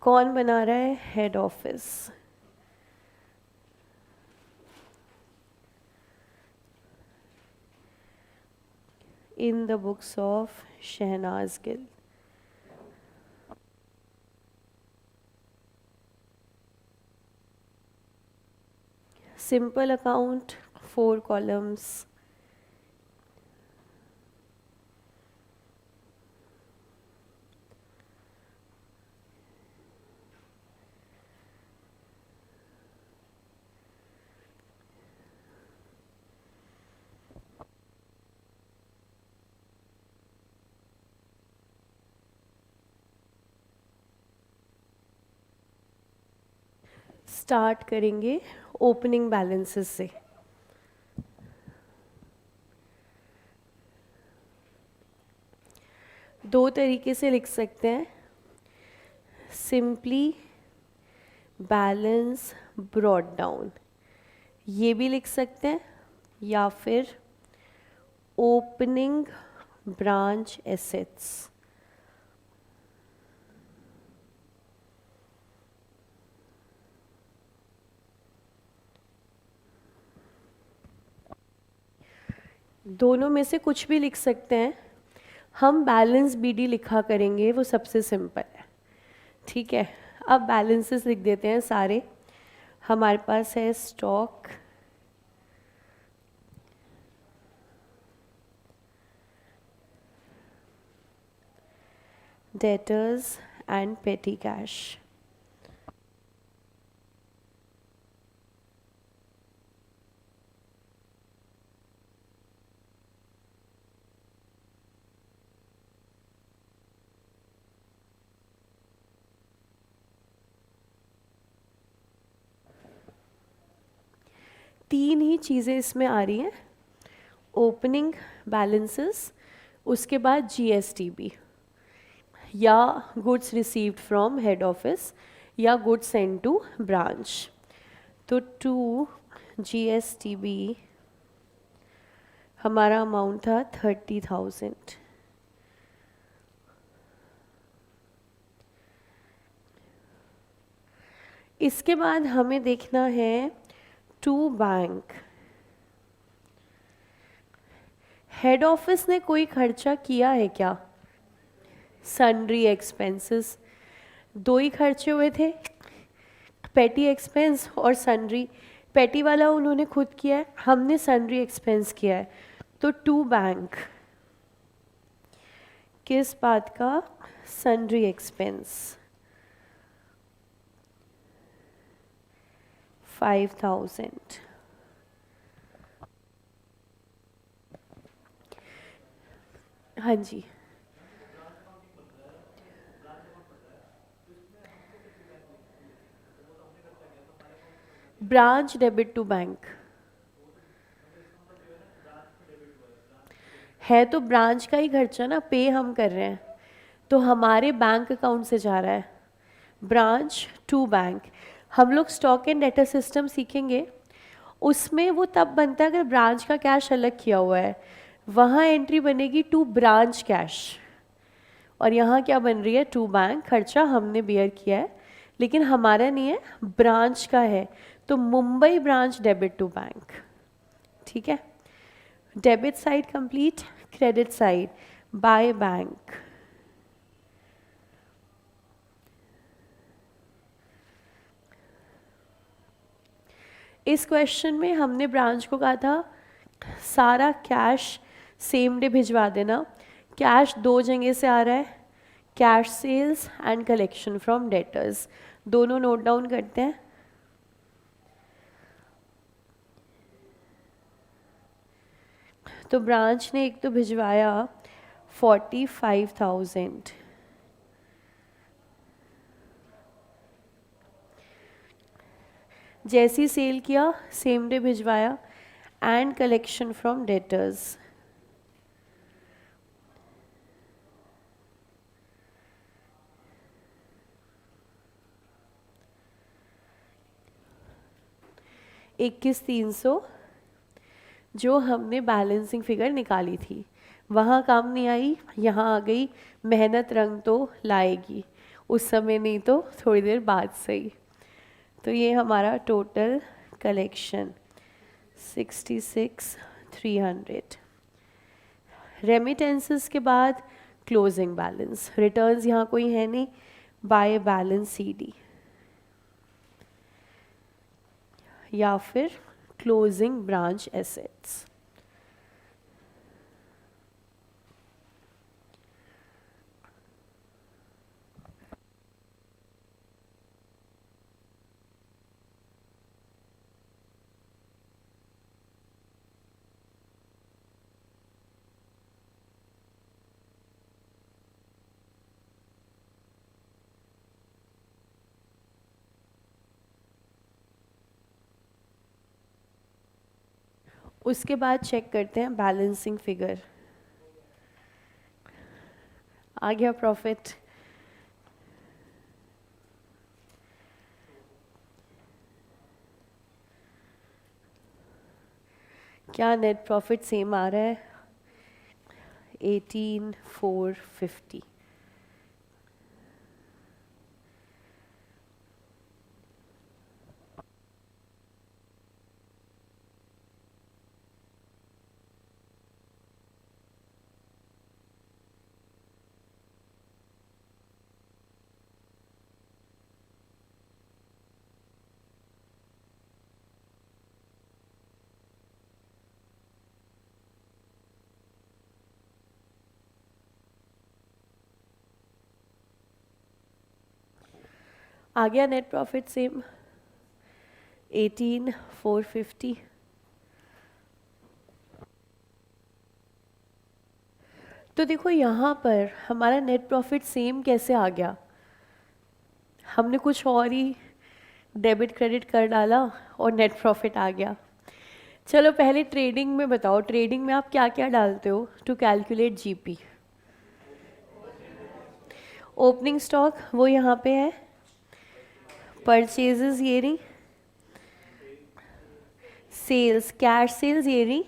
कौन बना रहा है? Head office. In the books of Shehnaaz Gill. Simple account, 4 columns. Start करेंगे ओपनिंग बैलेंसेस से। दो तरीके से लिख सकते हैं, सिंपली बैलेंस ब्रॉट डाउन, ये भी लिख सकते हैं, या फिर ओपनिंग ब्रांच एसेट्स। दोनों में से कुछ भी लिख सकते हैं। हम बैलेंस बीडी लिखा करेंगे, वो सबसे सिंपल है। ठीक है, अब बैलेंसेस लिख देते हैं सारे। हमारे पास है स्टॉक, डेटर्स एंड पेटी कैश। तीन ही चीज़ें इसमें आ रही हैं, ओपनिंग बैलेंसेस, उसके बाद जीएसटीबी या goods received from head office या गुड्स सेंड टू ब्रांच। तो 2 जीएसटीबी हमारा अमाउंट था 30,000। इसके बाद हमें देखना है टू बैंक। हेड ऑफिस ने कोई खर्चा किया है क्या? सन्ड्री एक्सपेंसेस, दो ही खर्चे हुए थे, पेटी एक्सपेंस और सन्ड्री। पेटी वाला उन्होंने खुद किया है, हमने सन्ड्री एक्सपेंस किया है। तो टू बैंक किस बात का? Sundry expense 5,000। हाँ जी, ब्रांच डेबिट टू बैंक है, तो ब्रांच का ही खर्चा ना, पे हम कर रहे हैं, तो हमारे बैंक अकाउंट से जा रहा है। Branch to bank. हम लोग स्टॉक एंड डेटा सिस्टम सीखेंगे, उसमें वो तब बनता है अगर ब्रांच का कैश अलग किया हुआ है, वहाँ एंट्री बनेगी टू ब्रांच कैश। और यहाँ क्या बन रही है? टू बैंक, खर्चा हमने बियर किया है लेकिन हमारा नहीं है, ब्रांच का है। तो Mumbai branch debit to bank. ठीक है, debit side complete, credit side by bank. इस क्वेश्चन में हमने ब्रांच को कहा था सारा कैश सेम डे भिजवा देना। कैश दो जगह से आ रहा है, cash sales and collection from debtors, दोनों नोट डाउन करते हैं। तो ब्रांच ने एक तो भिजवाया 45,000, जैसी सेल किया सेम डे भिजवाया, एंड कलेक्शन फ्रॉम डेटर्स। इक्कीस 300 जो हमने बैलेंसिंग फिगर निकाली थी, वहाँ काम नहीं आई, यहाँ आ गई। मेहनत रंग तो लाएगी, उस समय नहीं तो थोड़ी देर बाद सही। तो ये हमारा टोटल कलेक्शन 66,300। रेमिटेंसेस के बाद क्लोजिंग बैलेंस, रिटर्न्स यहाँ कोई है नहीं, बाय बैलेंस सीडी या फिर क्लोजिंग ब्रांच एसेट्स। उसके बाद चेक करते हैं बैलेंसिंग फिगर। आ गया प्रॉफिट। क्या नेट प्रॉफिट सेम आ रहा है? 18,450। आ गया नेट प्रॉफिट सेम 18,450। तो देखो यहाँ पर हमारा नेट प्रॉफिट सेम कैसे आ गया, हमने कुछ और ही डेबिट क्रेडिट कर डाला और नेट प्रॉफिट आ गया। चलो पहले ट्रेडिंग में बताओ, ट्रेडिंग में आप क्या क्या डालते हो to calculate GP? Opening stock वो यहाँ पे है, परचेजेस ये रही, सेल्स कैश सेल्स ये रही,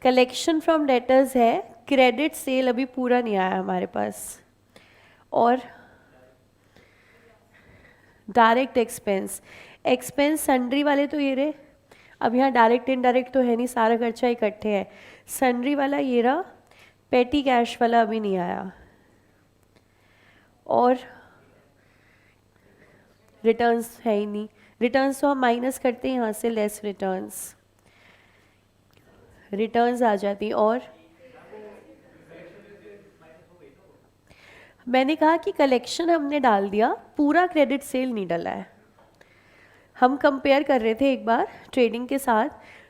कलेक्शन फ्रॉम डेटर्स है, क्रेडिट सेल अभी पूरा नहीं आया हमारे पास, और डायरेक्ट एक्सपेंस। एक्सपेंस सन्ड्री वाले तो ये रहे, अब यहाँ डायरेक्ट इनडायरेक्ट तो है नहीं, सारा खर्चा इकट्ठे है। सन्ड्री वाला ये रहा, पेटी कैश वाला अभी नहीं आया, और रिटर्न्स है ही नहीं। रिटर्न्स तो हम माइनस करते हैं यहाँ से, लेस रिटर्न्स, रिटर्न्स आ जाती। और मैंने कहा कि कलेक्शन हमने डाल दिया, पूरा क्रेडिट सेल नहीं डाला है। हम कंपेयर कर रहे थे एक बार ट्रेडिंग के साथ,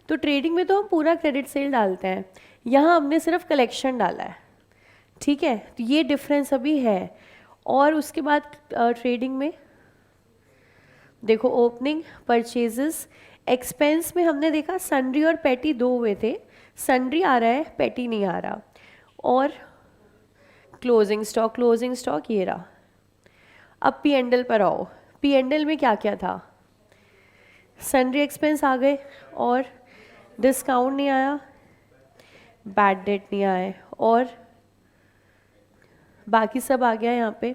तो ट्रेडिंग में तो हम पूरा क्रेडिट सेल डालते हैं, यहाँ हमने सिर्फ कलेक्शन डाला है। ठीक है, तो ये डिफरेंस अभी है। और उसके बाद ट्रेडिंग में देखो, ओपनिंग, परचेजेस, एक्सपेंस में हमने देखा सन्ड्री और पेटी दो हुए थे, सन्ड्री आ रहा है, पेटी नहीं आ रहा। और क्लोजिंग स्टॉक, क्लोजिंग स्टॉक ये रहा। अब पी एंडल पर आओ, पी एंडल में क्या क्या था? सन्ड्री एक्सपेंस आ गए, और डिस्काउंट नहीं आया, बैड डेट नहीं आए, और बाकी सब आ गया यहाँ पे।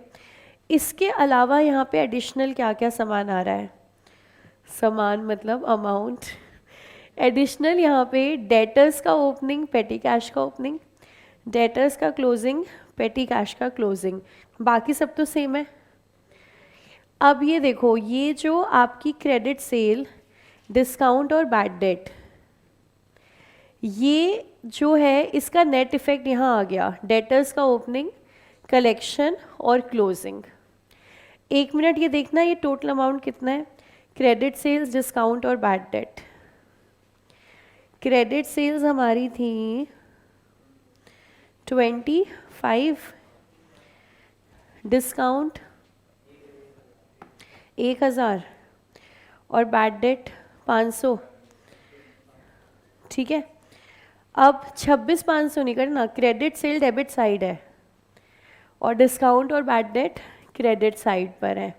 इसके अलावा यहाँ पे एडिशनल क्या क्या सामान आ रहा है? सामान मतलब अमाउंट। एडिशनल यहाँ पे डेटर्स का ओपनिंग, पेटी कैश का ओपनिंग, डेटर्स का क्लोजिंग, पेटी कैश का क्लोजिंग, बाकी सब तो सेम है। अब ये देखो, ये जो आपकी क्रेडिट सेल, डिस्काउंट और बैड डेट, ये जो है इसका नेट इफेक्ट यहाँ आ गया, डेटर्स का ओपनिंग, कलेक्शन और क्लोजिंग। एक मिनट ये देखना, ये टोटल अमाउंट कितना है? क्रेडिट सेल्स, डिस्काउंट और बैड डेट। क्रेडिट सेल्स हमारी थी 25, डिस्काउंट 1,000, और बैड डेट 500, ठीक है। अब 26,500 नहीं करना, क्रेडिट सेल डेबिट साइड है और डिस्काउंट और बैड डेट क्रेडिट साइड पर है,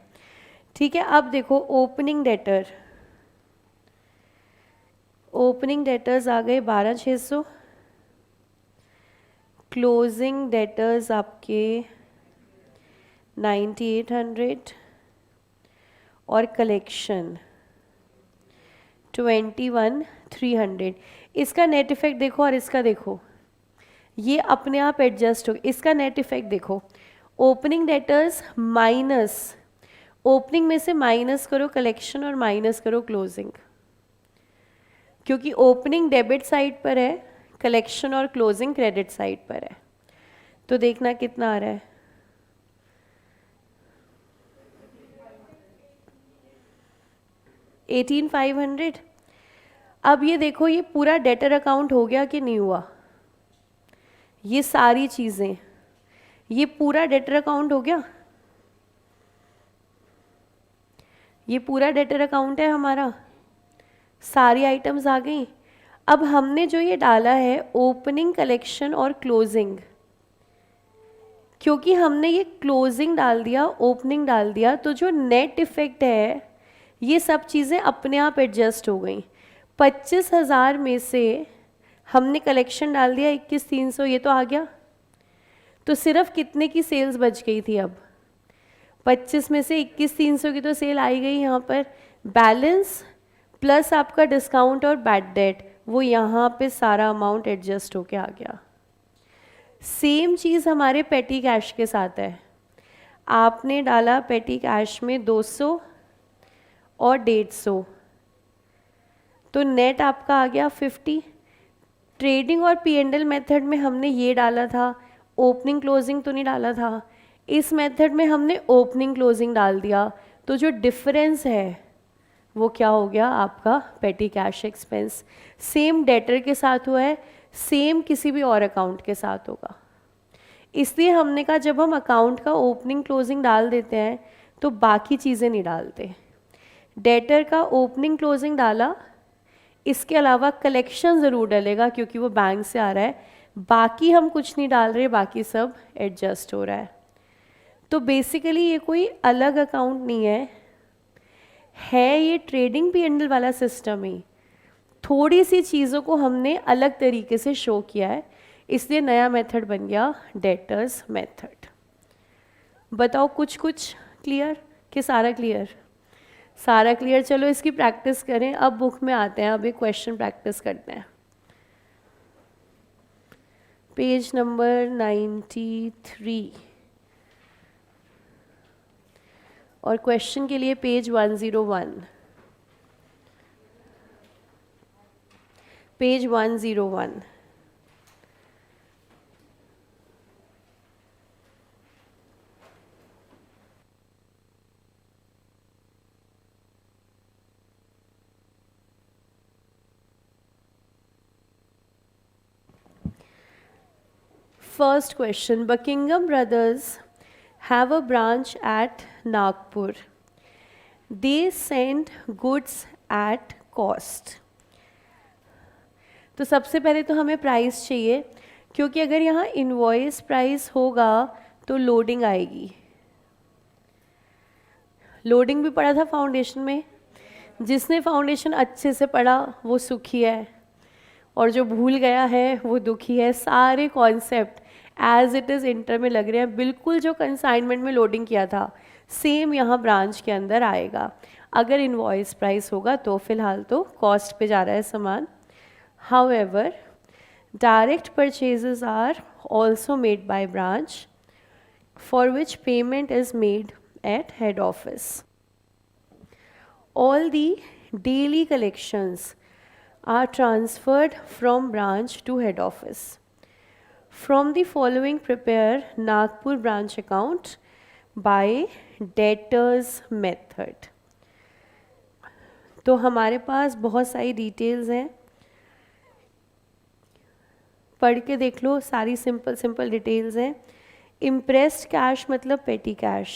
ठीक है। अब देखो ओपनिंग डेटर, ओपनिंग डेटर्स आ गए 12,600, क्लोजिंग डेटर्स आपके 9,800 और कलेक्शन 21,300। इसका नेट इफेक्ट देखो और इसका देखो, ये अपने आप एडजस्ट हो। इसका नेट इफेक्ट देखो, ओपनिंग डेटर्स माइनस, ओपनिंग में से माइनस करो कलेक्शन और माइनस करो क्लोजिंग, क्योंकि ओपनिंग डेबिट साइड पर है, कलेक्शन और क्लोजिंग क्रेडिट साइड पर है। तो देखना कितना आ रहा है, 18,500। अब ये देखो, ये पूरा डेटर अकाउंट हो गया कि नहीं हुआ, ये सारी चीज़ें, ये पूरा डेटर अकाउंट हो गया, ये पूरा डेटर अकाउंट है हमारा, सारी आइटम्स आ गई। अब हमने जो ये डाला है ओपनिंग, कलेक्शन और क्लोजिंग, क्योंकि हमने ये क्लोजिंग डाल दिया, ओपनिंग डाल दिया, तो जो नेट इफेक्ट है ये सब चीज़ें अपने आप एडजस्ट हो गई। 25,000 में से हमने कलेक्शन डाल दिया 21,300, ये तो आ गया। तो सिर्फ कितने की सेल्स बच गई थी, अब 25 में से 21,300 की तो सेल आई गई यहाँ पर, बैलेंस प्लस आपका डिस्काउंट और बैड डेट, वो यहाँ पे सारा अमाउंट एडजस्ट होके आ गया। सेम चीज़ हमारे पेटी कैश के साथ है, आपने डाला पेटी कैश में 200 और 150, तो नेट आपका आ गया 50। ट्रेडिंग और P&L मेथड में हमने ये डाला था, ओपनिंग क्लोजिंग तो नहीं डाला था। इस मेथड में हमने ओपनिंग क्लोजिंग डाल दिया, तो जो डिफरेंस है वो क्या हो गया आपका पेटी कैश एक्सपेंस। सेम डेटर के साथ हुआ है, सेम किसी भी और अकाउंट के साथ होगा। इसलिए हमने कहा जब हम अकाउंट का ओपनिंग क्लोजिंग डाल देते हैं तो बाकी चीज़ें नहीं डालते। डेटर का ओपनिंग क्लोजिंग डाला, इसके अलावा कलेक्शन ज़रूर डलेगा क्योंकि वो बैंक से आ रहा है, बाकी हम कुछ नहीं डाल रहे, बाकी सब एडजस्ट हो रहा है। तो बेसिकली ये कोई अलग अकाउंट नहीं है ये ट्रेडिंग P&L वाला सिस्टम ही, थोड़ी सी चीज़ों को हमने अलग तरीके से शो किया है, इसलिए नया मेथड बन गया डेटर्स मेथड। बताओ कुछ कुछ क्लियर कि सारा क्लियर? सारा क्लियर। चलो इसकी प्रैक्टिस करें, अब बुक में आते हैं, अब एक क्वेश्चन प्रैक्टिस करते हैं। पेज नंबर 93 और क्वेश्चन के लिए page 101, page 101। First question, Buckingham Brothers have a branch at Nagpur. They send goods at cost. तो सबसे पहले तो हमें प्राइस चाहिए, क्योंकि अगर यहाँ इनवॉइस प्राइस होगा तो लोडिंग आएगी। लोडिंग भी पढ़ा था फाउंडेशन में, जिसने फाउंडेशन अच्छे से पढ़ा वो सुखी है और जो भूल गया है वो दुखी है। सारे concept as it is inter में लग रहे हैं, बिल्कुल जो कंसाइनमेंट में लोडिंग किया था सेम यहाँ ब्रांच के अंदर आएगा। अगर इनवॉइस प्राइस होगा तो फिलहाल तो कॉस्ट पे जा रहा है सामान। However, direct purchases are also made by branch, for which payment is made at head office. All the daily collections are transferred from branch to head office. From the following, prepare Nagpur branch account by debtors method. तो हमारे पास बहुत सारी details हैं, पढ़ के देख लो, सारी simple simple details हैं। इम्प्रेस्ड कैश मतलब पेटी कैश,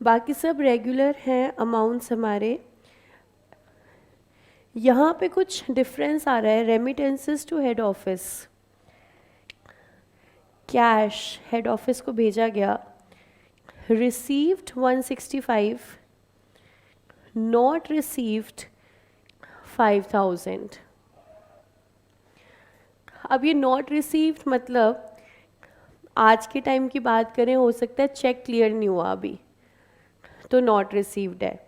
बाकी सब रेगुलर हैं अमाउंट्स हमारे। यहाँ पे कुछ डिफरेंस आ रहा है। Remittances to head office, cash head office को भेजा गया, रिसीव्ड 165, नॉट रिसीव्ड 5000। अब ये नॉट रिसीव्ड मतलब आज के टाइम की बात करें, हो सकता है चेक क्लियर नहीं हुआ अभी, तो नॉट रिसीव्ड है।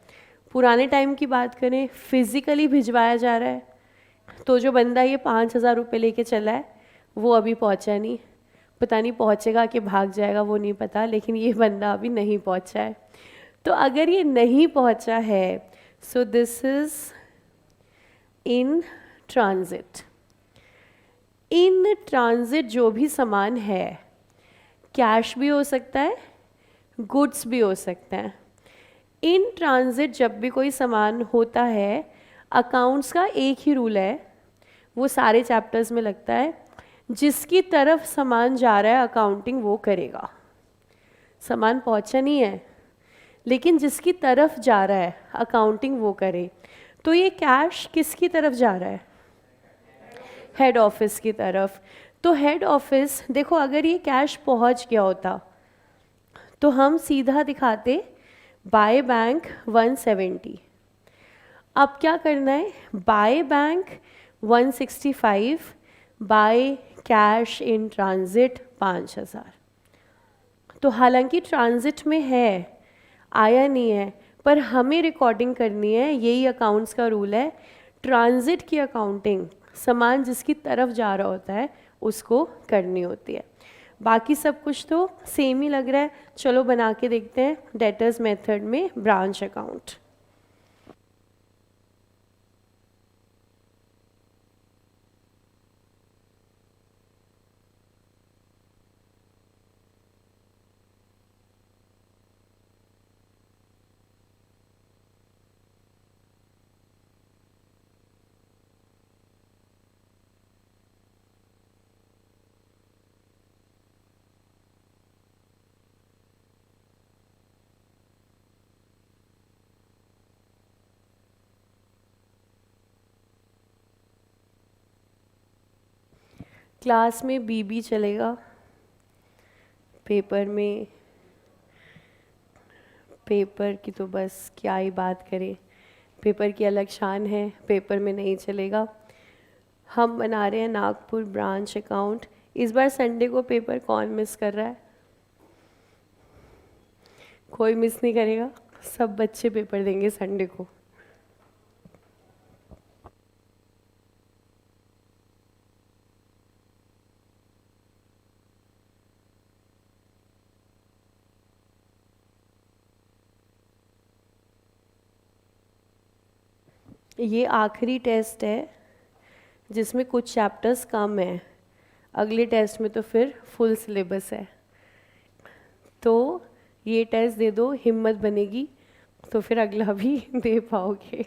पुराने टाइम की बात करें, फिज़िकली भिजवाया जा रहा है, तो जो बंदा ये 5,000 रुपये लेके चला है वो अभी पहुंचा नहीं, पता नहीं पहुंचेगा कि भाग जाएगा वो नहीं पता, लेकिन ये बंदा अभी नहीं पहुंचा है। तो अगर ये नहीं पहुंचा है, so this is in transit. In transit जो भी सामान है, कैश भी हो सकता है, गुड्स भी हो सकता है। इन ट्रांजिट जब भी कोई सामान होता है, अकाउंट्स का एक ही रूल है, वो सारे चैप्टर्स में लगता है, जिसकी तरफ सामान जा रहा है अकाउंटिंग वो करेगा। सामान पहुंचा नहीं है, लेकिन जिसकी तरफ जा रहा है अकाउंटिंग वो करे। तो ये कैश किसकी तरफ जा रहा है? हेड ऑफिस की तरफ। तो हेड ऑफिस, देखो अगर ये कैश पहुंच गया होता तो हम सीधा दिखाते बाय बैंक 170। अब क्या करना है? By bank 165, by cash in transit 5,000। तो हालांकि ट्रांजिट में है, आया नहीं है, पर हमें रिकॉर्डिंग करनी है, यही अकाउंट्स का रूल है। ट्रांजिट की अकाउंटिंग सामान जिसकी तरफ जा रहा होता है उसको करनी होती है। बाकी सब कुछ तो सेम ही लग रहा है। चलो बना के देखते हैं डेटर्स मेथड में ब्रांच अकाउंट। क्लास में बीबी चलेगा, पेपर में, पेपर की तो बस क्या ही बात करें, पेपर की अलग शान है, पेपर में नहीं चलेगा। हम बना रहे हैं नागपुर ब्रांच अकाउंट। इस बार संडे को पेपर कौन मिस कर रहा है? कोई मिस नहीं करेगा, सब बच्चे पेपर देंगे संडे को। ये आखिरी टेस्ट है जिसमें कुछ चैप्टर्स कम हैं, अगले टेस्ट में तो फिर फुल सिलेबस है। तो ये टेस्ट दे दो, हिम्मत बनेगी तो फिर अगला भी दे पाओगे।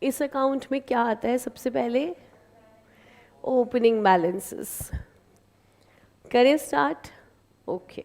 इस अकाउंट में क्या आता है? सबसे पहले ओपनिंग बैलेंसेस। करें स्टार्ट? ओके।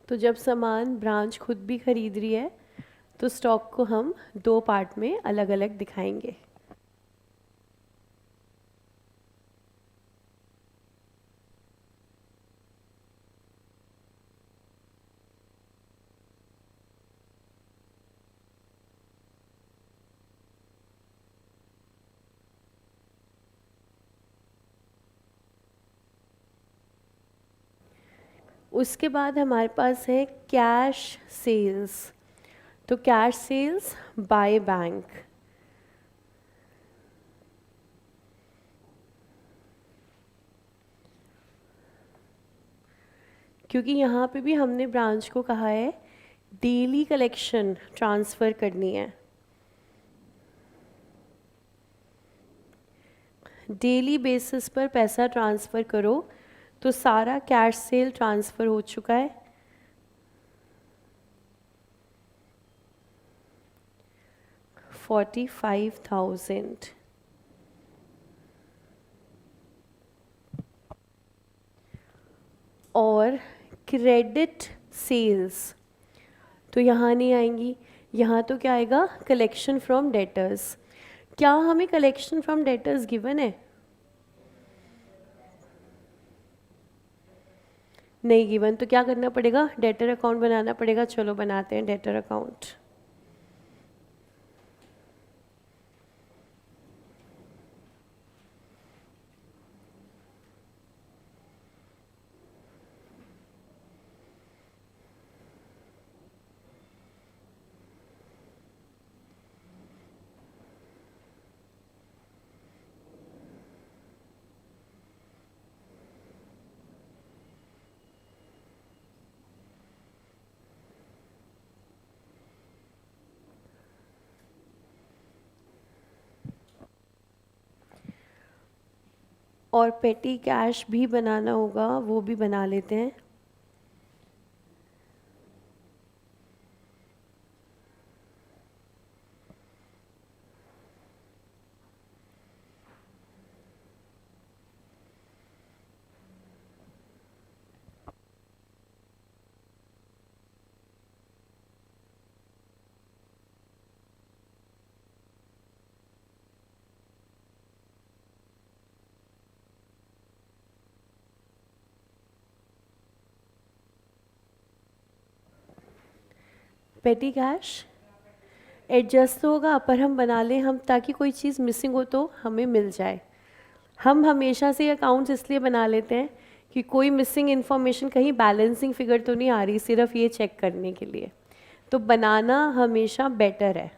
तो जब सामान ब्रांच खुद भी खरीद रही है तो स्टॉक को हम दो पार्ट में अलग अलग दिखाएंगे। उसके बाद हमारे पास है कैश सेल्स। तो कैश सेल्स बाय बैंक। क्योंकि यहाँ पे भी हमने ब्रांच को कहा है डेली कलेक्शन ट्रांसफ़र करनी है। डेली बेसिस पर पैसा ट्रांसफ़र करो। तो सारा कैश सेल ट्रांसफ़र हो चुका है। $45,000। और क्रेडिट सेल्स तो यहाँ नहीं आएंगी। यहाँ तो क्या आएगा, कलेक्शन फ्रॉम डेटर्स। क्या हमें कलेक्शन फ्रॉम डेटर्स गिवन है? नहीं गिवन। तो क्या करना पड़ेगा, डेटर अकाउंट बनाना पड़ेगा। चलो बनाते हैं डेटर अकाउंट। और पेटी कैश भी बनाना होगा, वो भी बना लेते हैं। पेटी कैश एडजस्ट तो होगा, पर हम बना लें हम, ताकि कोई चीज़ मिसिंग हो तो हमें मिल जाए। हम हमेशा से अकाउंट्स इसलिए बना लेते हैं कि कोई मिसिंग इन्फॉर्मेशन, कहीं बैलेंसिंग फिगर तो नहीं आ रही, सिर्फ ये चेक करने के लिए। तो बनाना हमेशा बेटर है।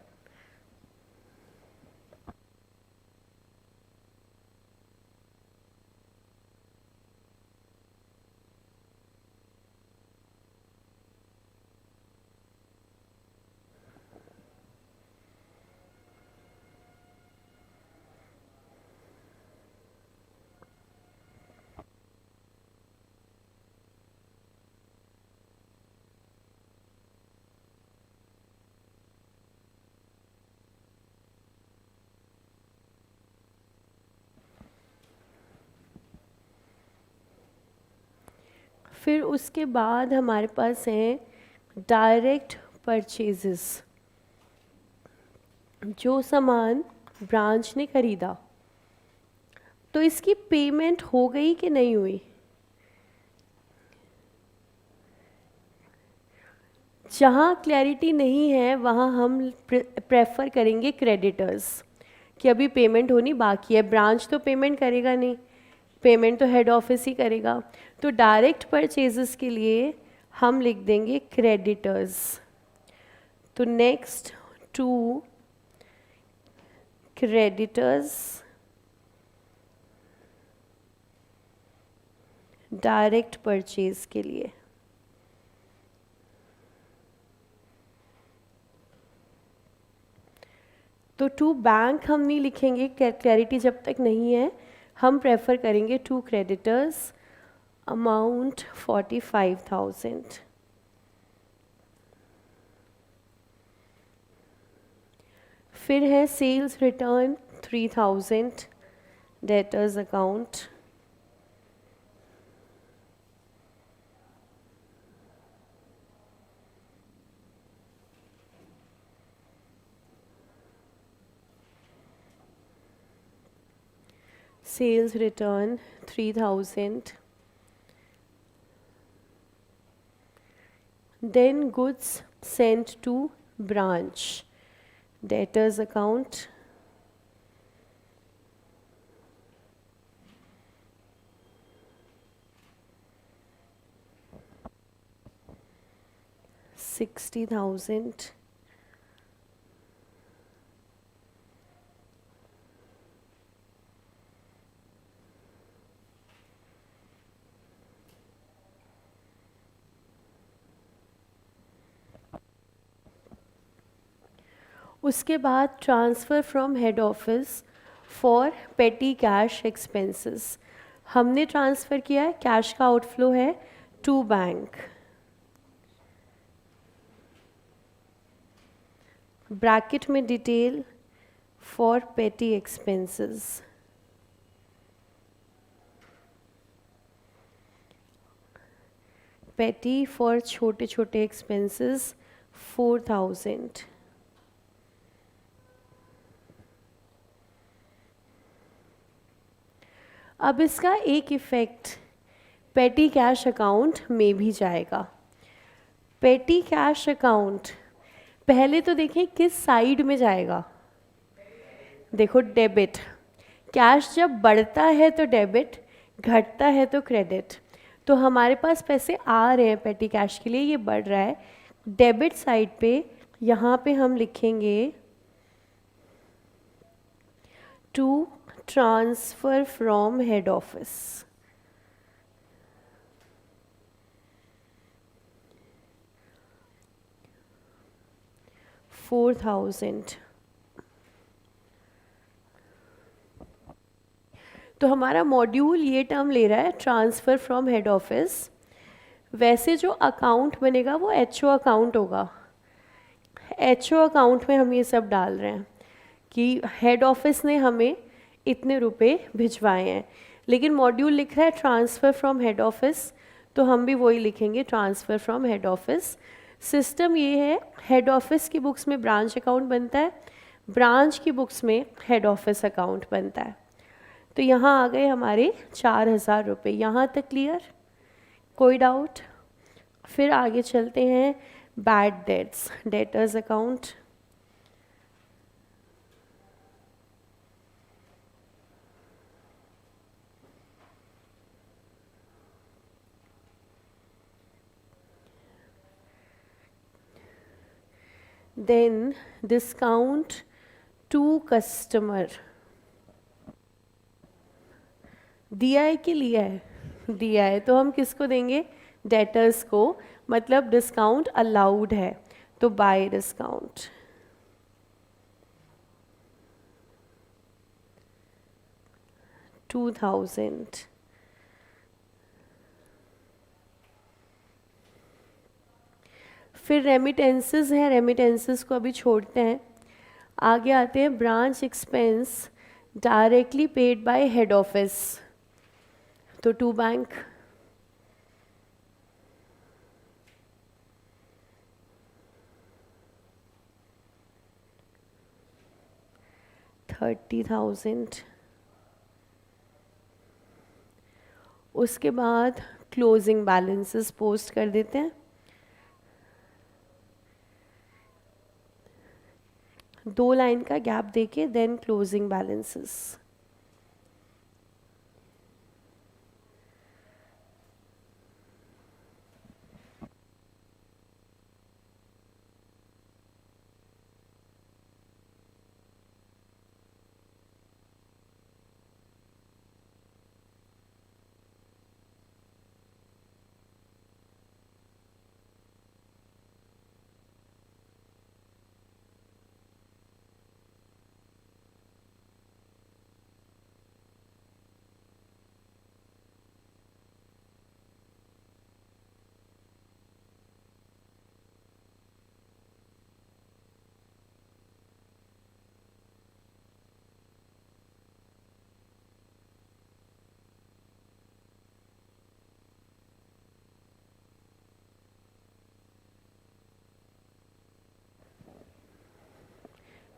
फिर उसके बाद हमारे पास हैं डायरेक्ट परचेजेस। जो सामान ब्रांच ने खरीदा, तो इसकी पेमेंट हो गई कि नहीं हुई? जहाँ क्लैरिटी नहीं है वहाँ हम प्रेफर करेंगे क्रेडिटर्स, कि अभी पेमेंट होनी बाकी है। ब्रांच तो पेमेंट करेगा नहीं, पेमेंट तो हेड ऑफिस ही करेगा। तो डायरेक्ट परचेजेस के लिए हम लिख देंगे क्रेडिटर्स। तो next to creditors direct purchase के लिए। तो टू बैंक हम नहीं लिखेंगे, क्लैरिटी जब तक नहीं है। हम प्रेफर करेंगे टू क्रेडिटर्स, अमाउंट 45,000। फिर है sales return 3,000, debtors account. sales return 3000, then goods sent to branch, debtors account, $60,000, उसके बाद transfer from head office for पेटी कैश एक्सपेंसेस, हमने ट्रांसफ़र किया है, कैश का आउटफ्लो है टू बैंक, ब्रैकेट में डिटेल फॉर पेटी एक्सपेंसेस, पेटी फॉर छोटे छोटे एक्सपेंसेस 4000, अब इसका एक इफ़ेक्ट पेटी कैश अकाउंट में भी जाएगा। पेटी कैश अकाउंट पहले तो देखें किस साइड में जाएगा, देखो डेबिट, कैश जब बढ़ता है तो डेबिट, घटता है तो क्रेडिट, तो हमारे पास पैसे आ रहे हैं पेटी कैश के लिए, ये बढ़ रहा है। डेबिट साइड पे यहाँ पे हम लिखेंगे to transfer from head office, $4000, तो हमारा मॉड्यूल ये टर्म ले रहा है ट्रांसफ़र फ्रॉम हेड ऑफिस। वैसे जो अकाउंट बनेगा वो एचओ अकाउंट होगा, एचओ अकाउंट में हम ये सब डाल रहे हैं कि हेड ऑफिस ने हमें इतने रुपए भिजवाए हैं, लेकिन मॉड्यूल लिख रहा है ट्रांसफ़र फ्रॉम हेड ऑफिस, तो हम भी वही लिखेंगे transfer from head office. System ये है, हेड ऑफिस की बुक्स में ब्रांच अकाउंट बनता है, ब्रांच की बुक्स में हेड ऑफिस अकाउंट बनता है। तो यहाँ आ गए हमारे 4000 रुपये, यहाँ तक क्लियर, कोई डाउट? फिर आगे चलते हैं, bad debts, debtors account, then discount to customer, दिया है कि लिया है? दिया है, तो हम किसको देंगे? डेटर्स को, मतलब डिस्काउंट अलाउड है, तो बाय डिस्काउंट, $2000, फिर रेमिटेंसेस हैं, रेमिटेंसेस को अभी छोड़ते हैं, आगे आते हैं branch expense directly paid by head office, तो टू बैंक, $30,000, उसके बाद क्लोजिंग बैलेंसेस पोस्ट कर देते हैं, 2 लाइन का गैप देके then closing balances,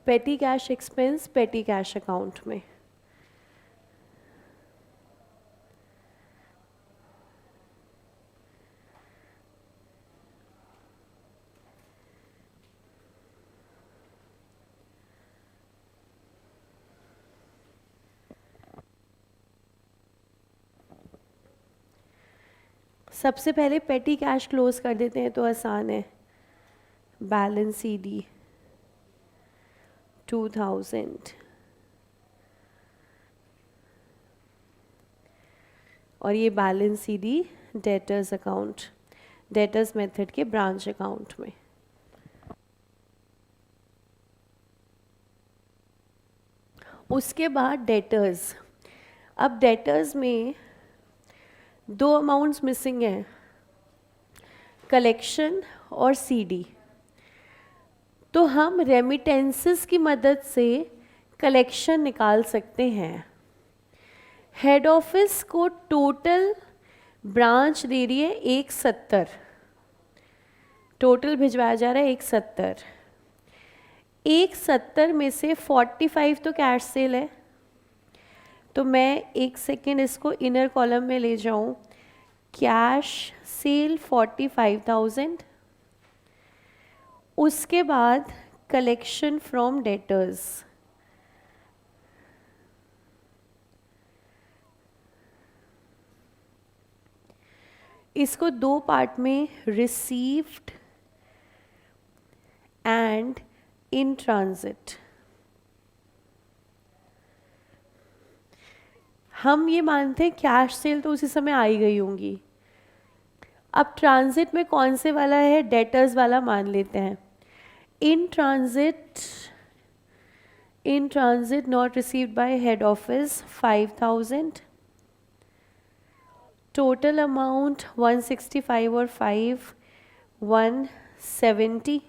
petty cash expense petty cash account में, सबसे पहले पेटी कैश क्लोज कर देते हैं तो आसान है। बैलेंस सीडी 2000 और ये balance CD debtors account, debtors method के ब्रांच अकाउंट में। उसके बाद डेटर्स। अब डेटर्स में दो अमाउंट्स मिसिंग हैं, कलेक्शन और सीडी। तो हम रेमिटेंसेस की मदद से कलेक्शन निकाल सकते हैं। हेड ऑफिस को टोटल ब्रांच दे रही है 170, टोटल भिजवाया जा रहा है 170। 170 में से 45 तो कैश सेल है, तो मैं एक सेकेंड इसको इनर कॉलम में ले जाऊं। कैश सेल 45,000, उसके बाद कलेक्शन फ्रॉम डेटर्स इसको दो पार्ट में, रिसीव्ड एंड इन ट्रांजिट। हम ये मानते हैं कैश सेल तो उसी समय आई गई होंगी। अब ट्रांजिट में कौन से वाला है, डेटर्स वाला मान लेते हैं। In transit not received by head office 5,000, total amount 165 और 5 170,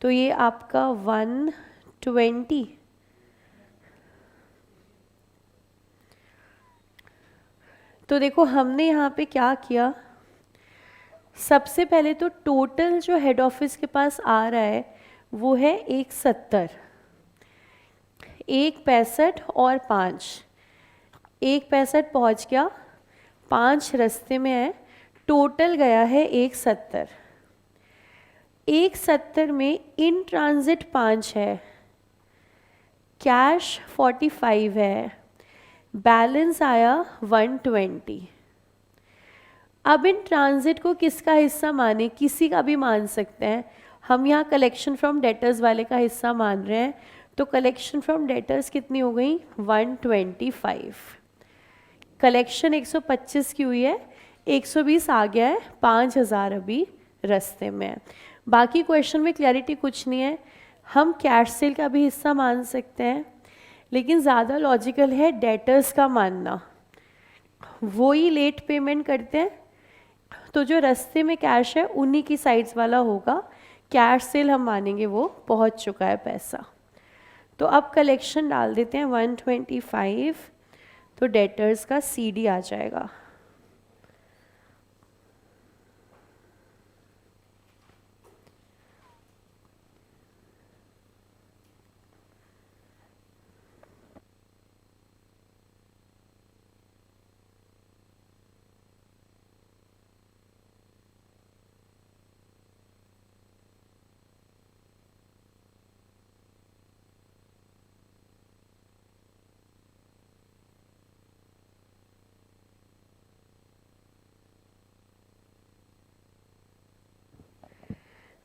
तो ये आपका 120। तो देखो हमने यहाँ पे क्या किया, सबसे पहले तो टोटल जो हेड ऑफिस के पास आ रहा है वो है 170, 165 और 5, 165 पहुँच गया, 5 रास्ते में है, टोटल गया है 170। 170 में इन ट्रांजिट 5 है, कैश 45 है, बैलेंस आया 120। अब इन ट्रांजिट को किसका हिस्सा माने, किसी का भी मान सकते हैं। हम यहाँ कलेक्शन फ्रॉम डेटर्स वाले का हिस्सा मान रहे हैं, तो कलेक्शन फ्रॉम डेटर्स कितनी हो गई, 125। कलेक्शन 125 की हुई है, 120 आ गया है, 5,000 अभी रास्ते में है। बाकी क्वेश्चन में क्लैरिटी कुछ नहीं है। हम कैश सेल का भी हिस्सा मान सकते हैं, लेकिन ज़्यादा लॉजिकल है डेटर्स का मानना। वो ही लेट पेमेंट करते हैं, तो जो रास्ते में कैश है उन्हीं की साइड्स वाला होगा। कैश सेल हम मानेंगे वो पहुंच चुका है पैसा। तो अब कलेक्शन डाल देते हैं 125, तो डेटर्स का सीडी आ जाएगा।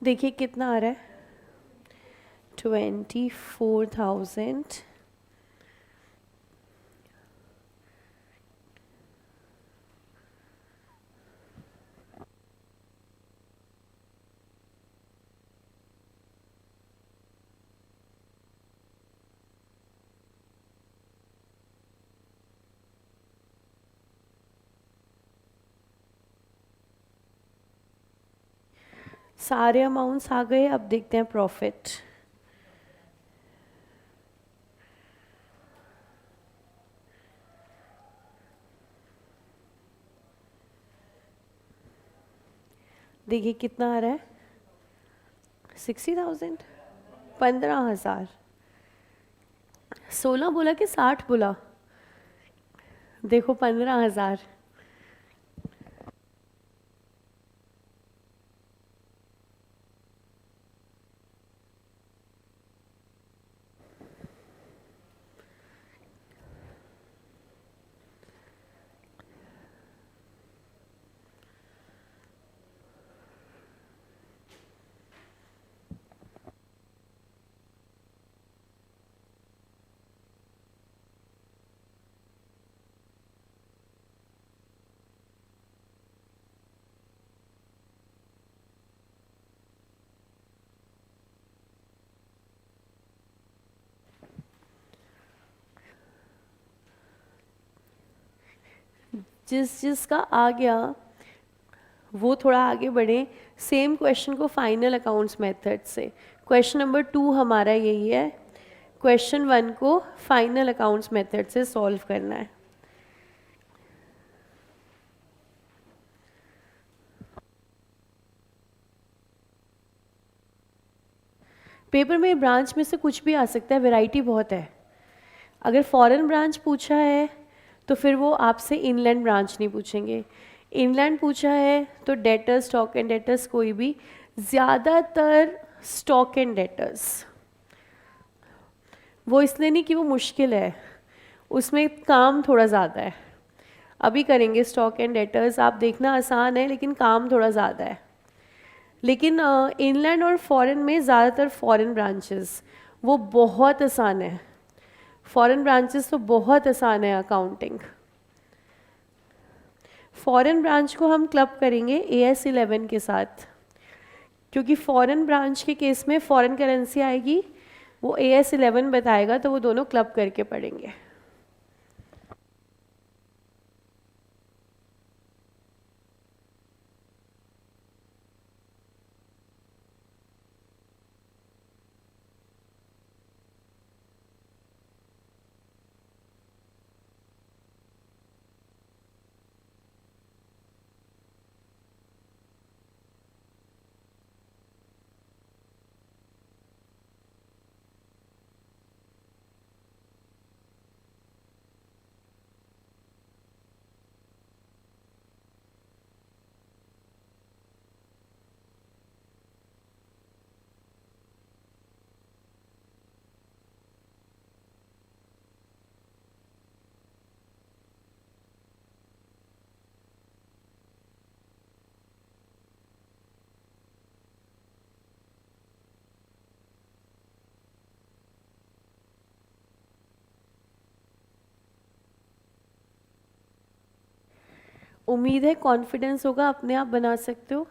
देखिए कितना आ रहा है, 24,000 सारे अमाउंट्स आ गए। अब देखते हैं प्रॉफिट। देखिए कितना आ रहा है, 60,000, 15,000। 16 बोला कि 60 बोला, देखो 15,000। जिसका आ गया वो थोड़ा आगे बढ़े। सेम क्वेश्चन को फाइनल अकाउंट्स मेथड से, क्वेश्चन नंबर 2 हमारा यही है, क्वेश्चन 1 को फाइनल अकाउंट्स मेथड से सॉल्व करना है। पेपर में ब्रांच में से कुछ भी आ सकता है, वैरायटी बहुत है। अगर फॉरेन ब्रांच पूछा है तो फिर वो आपसे इनलैंड ब्रांच नहीं पूछेंगे। इनलैंड पूछा है तो डेटर्स, स्टॉक एंड डेटर्स, कोई भी, ज़्यादातर स्टॉक एंड डेटर्स। वो इसलिए नहीं कि वो मुश्किल है, उसमें काम थोड़ा ज़्यादा है। अभी करेंगे स्टॉक एंड डेटर्स, आप देखना आसान है लेकिन काम थोड़ा ज़्यादा है। लेकिन इनलैंड और फॉरेन में ज़्यादातर फॉरेन ब्रांचेस, वो बहुत आसान है। फॉरेन ब्रांचेस तो बहुत आसान है अकाउंटिंग। फॉरेन ब्रांच को हम क्लब करेंगे AS11 के साथ, क्योंकि फॉरेन ब्रांच के केस में फॉरेन करेंसी आएगी, वो AS11 बताएगा, तो वो दोनों क्लब करके पढ़ेंगे। उम्मीद है कॉन्फिडेंस होगा, अपने आप बना सकते हो।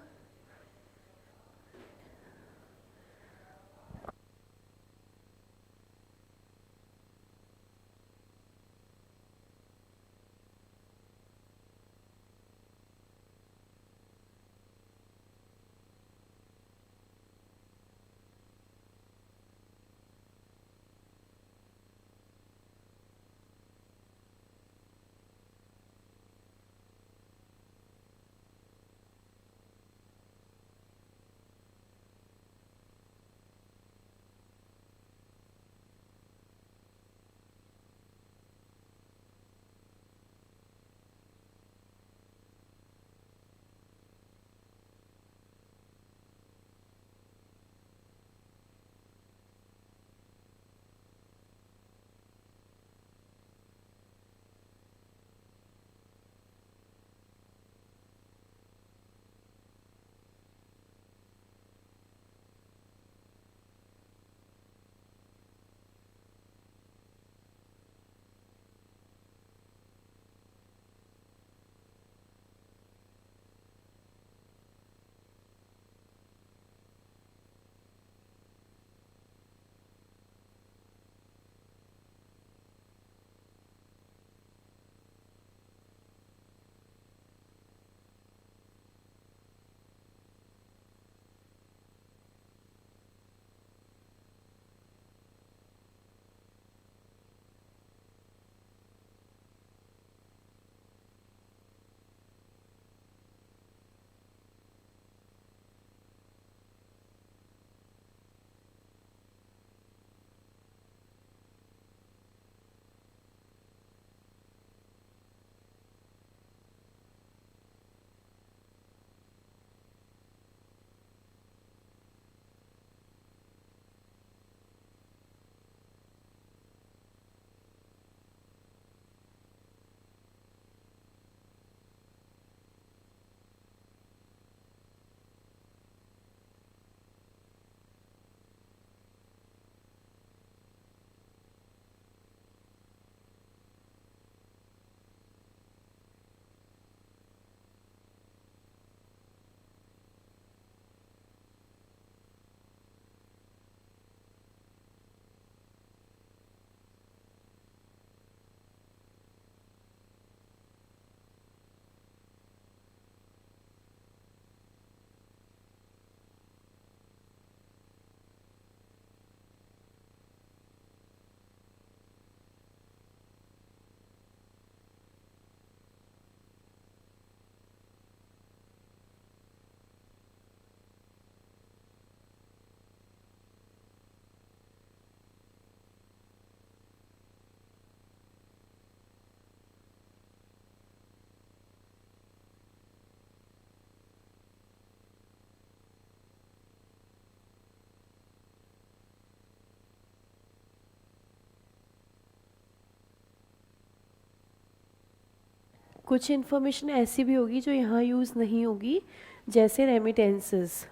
कुछ इन्फॉर्मेशन ऐसी भी होगी जो यहाँ यूज़ नहीं होगी, जैसे रेमिटेंसेस,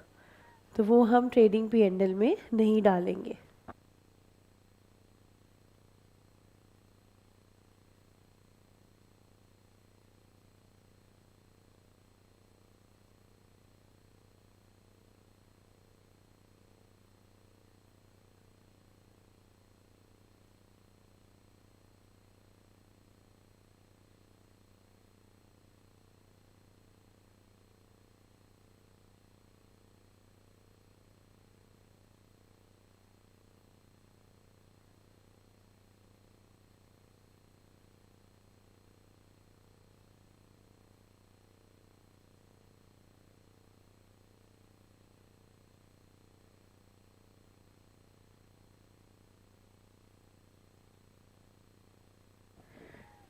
तो वो हम ट्रेडिंग P&L में नहीं डालेंगे।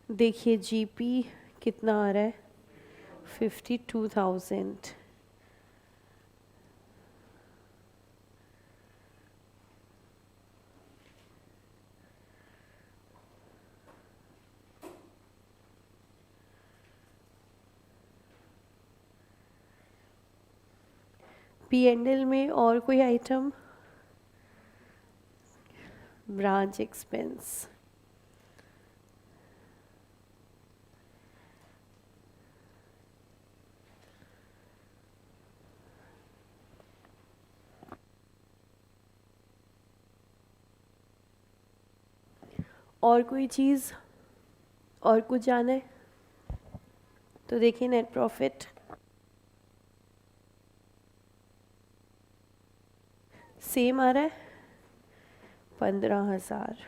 देखिए GP कितना आ रहा है, 52,000। P&L में और कोई आइटम, ब्रांच एक्सपेंस, और कोई चीज़, और कुछ जाना है? तो देखिए नेट प्रॉफिट सेम आ रहा है, 15,000।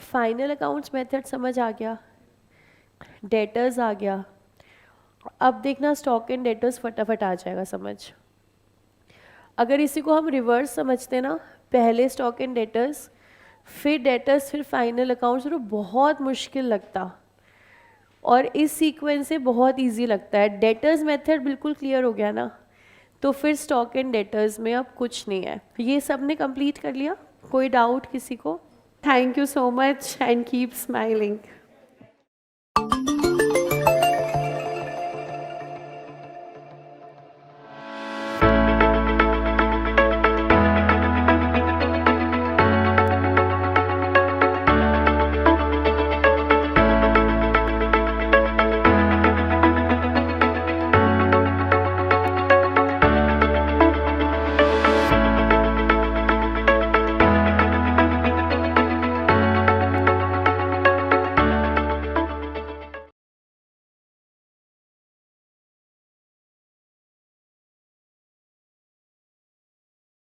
फाइनल अकाउंट्स मेथड समझ आ गया, डेटर्स आ गया। अब देखना स्टॉक एंड डेटर्स फटाफट आ जाएगा समझ। अगर इसी को हम रिवर्स समझते ना, पहले स्टॉक एंड डेटर्स, फिर डेटर्स, फिर फाइनल अकाउंट्स, तो बहुत मुश्किल लगता, और इस सीक्वेंस से बहुत इजी लगता है। डेटर्स मेथड बिल्कुल क्लियर हो गया ना, तो फिर स्टॉक एंड डेटर्स में अब कुछ नहीं है। ये सब ने कंप्लीट कर लिया, कोई डाउट किसी को? Thank you so much and keep smiling.